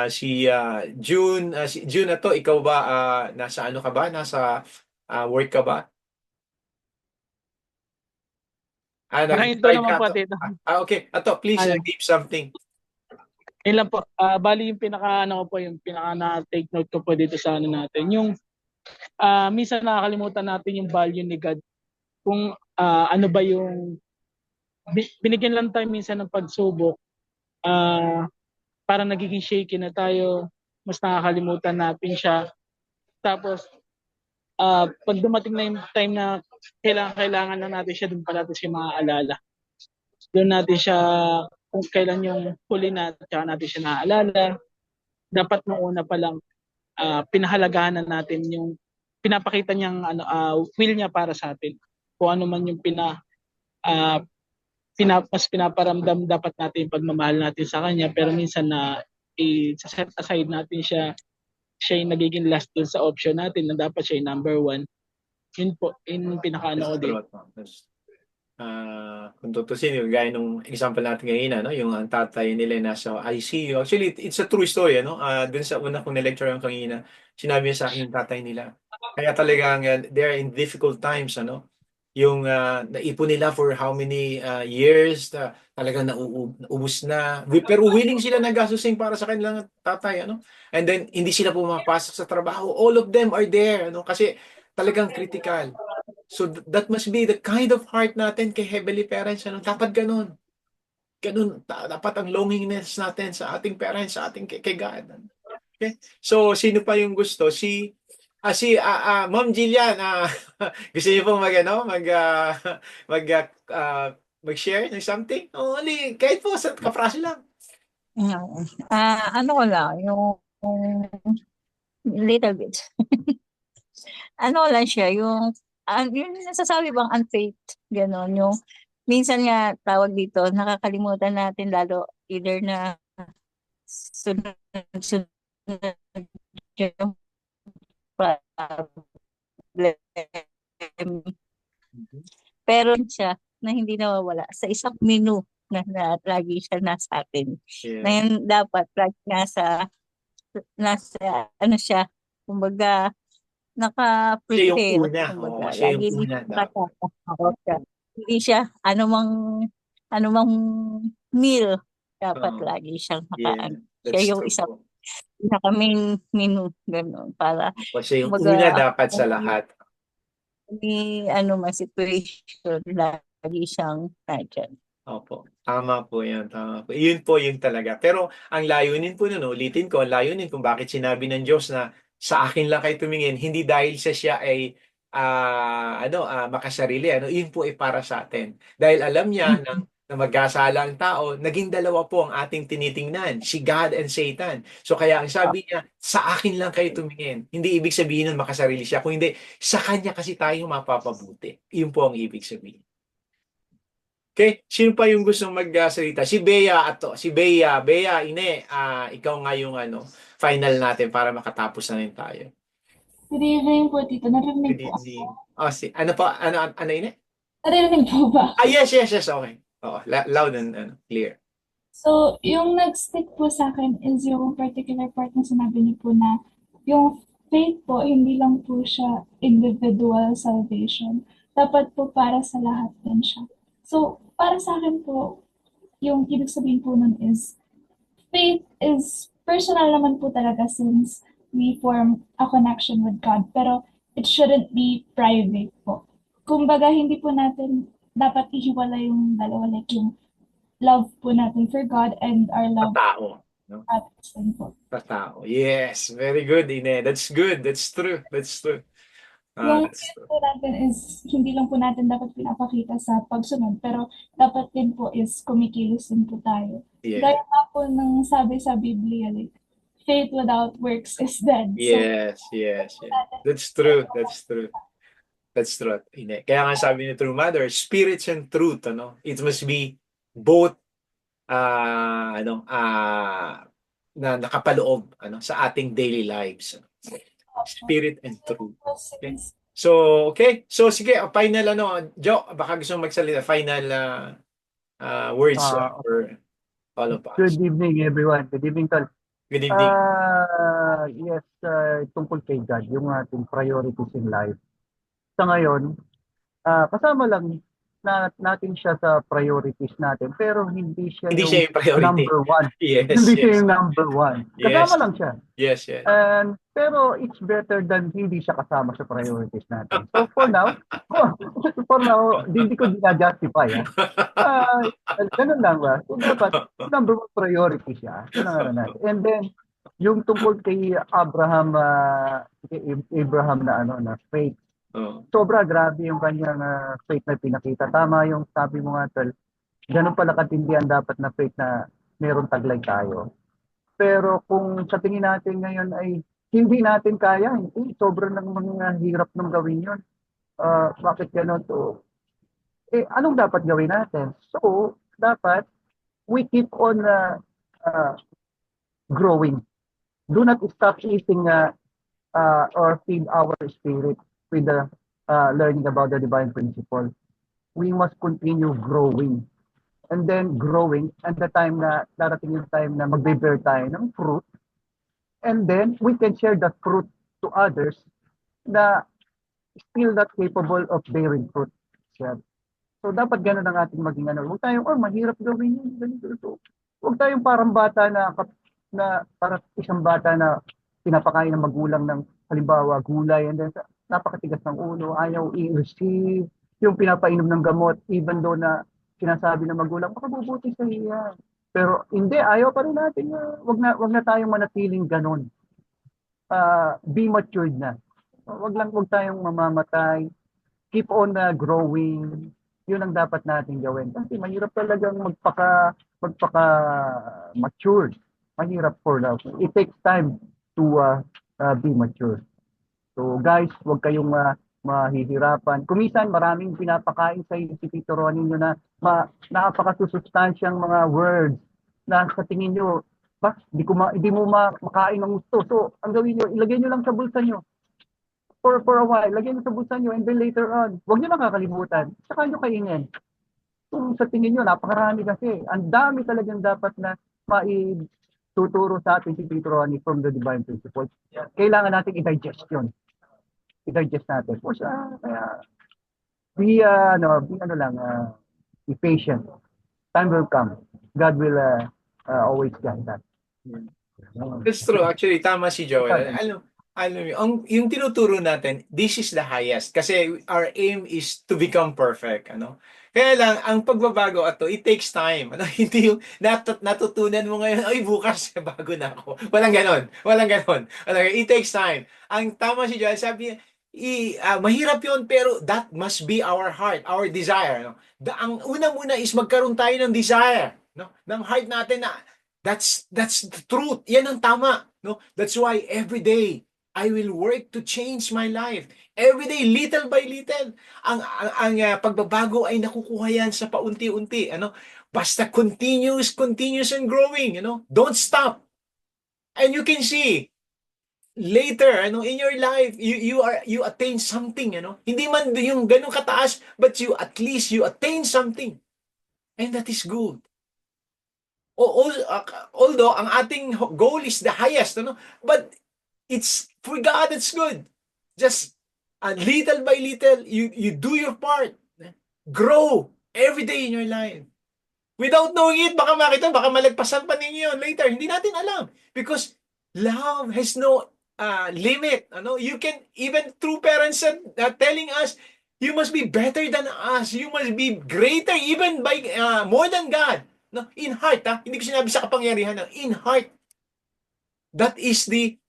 Si June, na to, ikaw ba, nasa ano ka ba? Nasa work ka ba? Ito Nag-decide naman ka po, to? Tito. Okay. Ato, please, Ayun. give something. Yun lang po. Bali yung yung pinaka na-take note ko po dito sa ano natin. Yung minsan nakakalimutan natin yung value ni God. Kung ano ba yung binigyan lang tayo minsan ng pagsubok. Para nagiging shaky na tayo. Mas nakakalimutan natin siya. Tapos pag dumating na yung time na kailangan na natin siya, doon pa natin siya maaalala. Doon natin siya, kung kailan yung huli na, tsaka natin siya naaalala. Dapat nung una pa lang, pinahalagahan na natin yung pinapakita niyang will niya para sa atin. Kung ano man yung mas pinaparamdam dapat natin yung pagmamahal natin sa kanya, pero minsan na i-set aside natin siya yung nagiging last dun sa option natin na dapat siya yung number one. Yun po, yung pinaka-ano ko din. Kung tutusin, yung gaya nung example natin ngayon, yung ang tatay nila nasa ICU. Actually, it's a true story, dun sa una kong na-lecture yung kanina, sinabi niya sa akin yung tatay nila. Kaya talagang they're in difficult times, yung naipon nila for how many years, talagang naubos na. Pero willing sila na gastusin para sa kanilang tatay, And then, hindi sila pumapasok sa trabaho. All of them are there, kasi talagang critical. So that must be the kind of heart natin kay Heavenly Parents. Dapat ganun. Ganun. Dapat ang longingness natin sa ating parents, sa ating kay God. Okay? So, sino pa yung gusto? Si Ma'am Jillian, gusto niyo pong mag-share ng something? Only, kahit po sa kapraso lang. Ano ko lang, yung little bit. Ano lang siya, yung nasasabi bang unfaith, gano'n, yung minsan nga tawag dito, nakakalimutan natin lalo either na sunod yung problem. Pero siya na hindi nawawala sa isang menu na lagi siya nasa atin. Yeah. Na yun dapat lagi nasa ano siya, kumbaga Siya yung naka-prepare. una. Kumbaga, Siya yung lagi una dapat. siya. Hindi siya anumang meal dapat lagi siyang nakaano. Siya yung isang pinaka-main menu, gano'n, para Siya yung kumbaga, una dapat sa lahat. may situation, lagi siyang nandyan. Opo. Tama po yan. Tama po. Yun po yung talaga. Pero ang layunin po nun, ulitin ko, ang layunin kung bakit sinabi ng Diyos na sa akin lang kayo tumingin, hindi dahil sa siya ay makasarili. Yun po ay para sa atin. Dahil alam niya na na magkasala ang tao, naging dalawa po ang ating tinitingnan, si God and Satan. So kaya ang sabi niya, sa akin lang kayo tumingin. Hindi ibig sabihin nun makasarili siya, kung hindi, sa kanya kasi tayo mapapabuti. Yun po ang ibig sabihin. Okay, sino pa yung gustong magsalita? Si Bea ato, si Bea, Bea, ine, ikaw nga yung final natin para makatapos na rin tayo. Good evening po, Tito. Narinig Good po. evening. Ano pa, ano ine? Narinig po ba? Yes, okay. Oo, loud and clear. So, yung nag-stick po sa akin is yung particular part na sinabi niyo po na yung faith po, hindi lang po siya individual salvation. Dapat po para sa lahat din siya. So, para sa akin po, yung ibig sabihin po nun is faith is personal naman po talaga since we form a connection with God. Pero it shouldn't be private po. Kumbaga, hindi po natin dapat ihiwalay yung dalawa, like yung love po natin for God and our love Sa tao. No? for others din po. Sa tao. Yes, very good, Ine. That's good. That's true. Yung That's faith true. po natin is, hindi lang po natin dapat pinapakita sa pagsunod, pero dapat din po is kumikilos din po tayo. Yeah. Gaya nga po ng sabi sa Biblia, like, faith without works is dead. Yes. That's true. That's true, Ine. Kaya nga sabi ni True Mother, spirits and truth, it must be both na nakapaloob sa ating daily lives. Spirit and truth. Okay. So sige, final Jo, baka gusto mong magsalita, final words for all of us. Good evening, everyone. Good evening, Tol. Good evening. Yes, tungkol kay God, yung ating priorities in life. Sa ngayon, kasama lang natin siya sa priorities natin, pero hindi siya yung priority. Number one. Yes, hindi siya yung number one. Kasama lang siya. Yes. Pero it's better than hindi siya kasama sa priorities natin. So for now, hindi ko dinajustify. Ganun lang ba? So dapat number one priority siya. And then, yung tungkol kay Abraham na faith, sobra grabe yung kanyang faith na pinakita. Tama yung sabi mo nga, Tol. Ganun pala katindihan dapat na faith na meron taglay tayo. Pero kung sa tingin natin ngayon ay hindi natin kaya, sobrang ng mga hirap nung gawin yun. Bakit gano'n? So, anong dapat gawin natin? So, dapat we keep on growing. Do not stop eating or feed our spirit with the learning about the divine principle. We must continue growing. And then growing, and the time na darating yung time na magbe-bear tayo ng fruit, and then we can share the fruit to others na still not capable of bearing fruit. So dapat ganun ang ating maging Huwag tayong, mahirap gawin yun. Ganito. Huwag tayong parang bata na parang isang bata na pinapakain ng magulang ng halimbawa gulay, and then napakatigas ng ulo, ayaw i-receive, yung pinapainom ng gamot, even though na sinasabi ng magulang, makabubuti sa iya. Pero hindi, ayaw pa rin natin. Wag na tayong manatiling ganon. Be matured na. Wag tayong mamamatay. Keep on growing. Yun ang dapat natin gawin. Kasi mahirap talagang magpaka-matured. Mahirap for love. It takes time to be mature. So guys, huwag kayong mahihirapan. Kumisan, maraming pinapakain sa si Tito Ronnie nyo na napakasusustansyang mga words na sa tingin nyo, hindi mo makain ng gusto. So, ang gawin nyo, ilagay nyo lang sa bulsa nyo. For a while, lagay nyo sa bulsa nyo, and then later on, huwag nyo nakakalimutan. Saka nyo kainin. Kung sa tingin nyo, napakarami kasi. Ang dami talagang dapat na maituturo sa atin si Tito Ronnie from the divine principles. Kailangan natin i-digest yun. I-digest natin. Kaya, be patient. Time will come. God will always guide that. That's true. Actually, tama si Joel. Yung tinuturo natin, this is the highest. Kasi our aim is to become perfect. Kaya lang, ang pagbabago it takes time. Hindi yung natutunan mo ngayon, ay bukas, bago na ako. Walang ganon. It takes time. Ang tama si Joel, sabi niya, Mahirap yun, pero that must be our heart, our desire. No? Ang unang-una is magkaroon tayo ng desire, no? Ng heart natin na that's the truth. Yan ang tama. No? That's why every day, I will work to change my life. Every day, little by little. Ang pagbabago ay nakukuha yan sa paunti-unti. Ano? Basta continuous and growing. Don't stop. And you can see, later, in your life, you attain something, Hindi man yung ganun kataas, but at least you attain something. And that is good. Although ang ating goal is the highest, but it's for God, it's good. Just little by little, you do your part. Grow every day in your life. Without knowing it, baka malagpasan pa ninyo yun later. Hindi natin alam. Because love has no limit. You can, even through parents telling us, you must be better than us. You must be greater, even by more than God. No, in heart, hindi ko sinabi sa kapangyarihan. In heart. That is the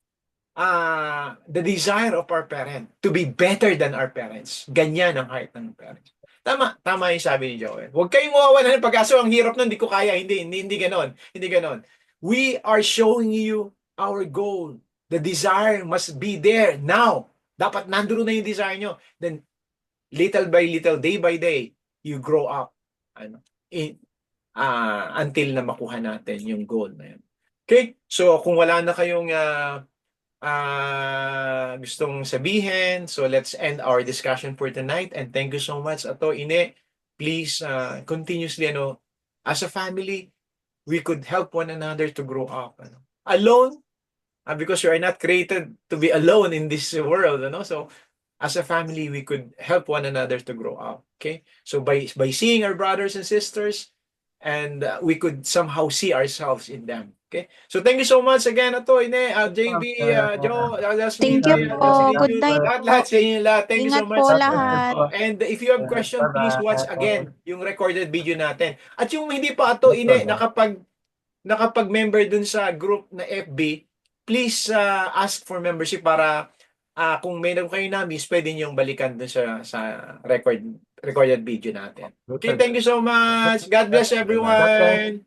desire of our parent, to be better than our parents. Ganyan ang heart ng parents. Tama yung sabi ni Joel. Huwag kayong mawawalan ng pag-asa. Ang hirap nun, hindi ko kaya. Hindi ganon. We are showing you our goal. The desire must be there now. Dapat nandoon na yung desire nyo. Then, little by little, day by day, you grow up. Until na makuha natin yung goal na yun. Okay? So, kung wala na kayong gustong sabihin, so let's end our discussion for tonight, and thank you so much, Ato, Ine. Please, continuously, as a family, we could help one another to grow up. Alone, because we are not created to be alone in this world, so as a family, we could help one another to grow up. Okay, so by seeing our brothers and sisters, and we could somehow see ourselves in them. Okay, so thank you so much again, Ato, Ine, JB, Joe, Thank you po. Good night lahat sa inyo lahat. Thank you so Ingat much. po lahat. And if you have question, please watch again yung recorded video natin. At yung hindi pa, Ato, Ine, nakapag-member dun sa group na FB, please ask for membership para kung meron kayo na-miss, pwede niyong balikan dun sa recorded video natin. Okay, thank you so much. God bless everyone.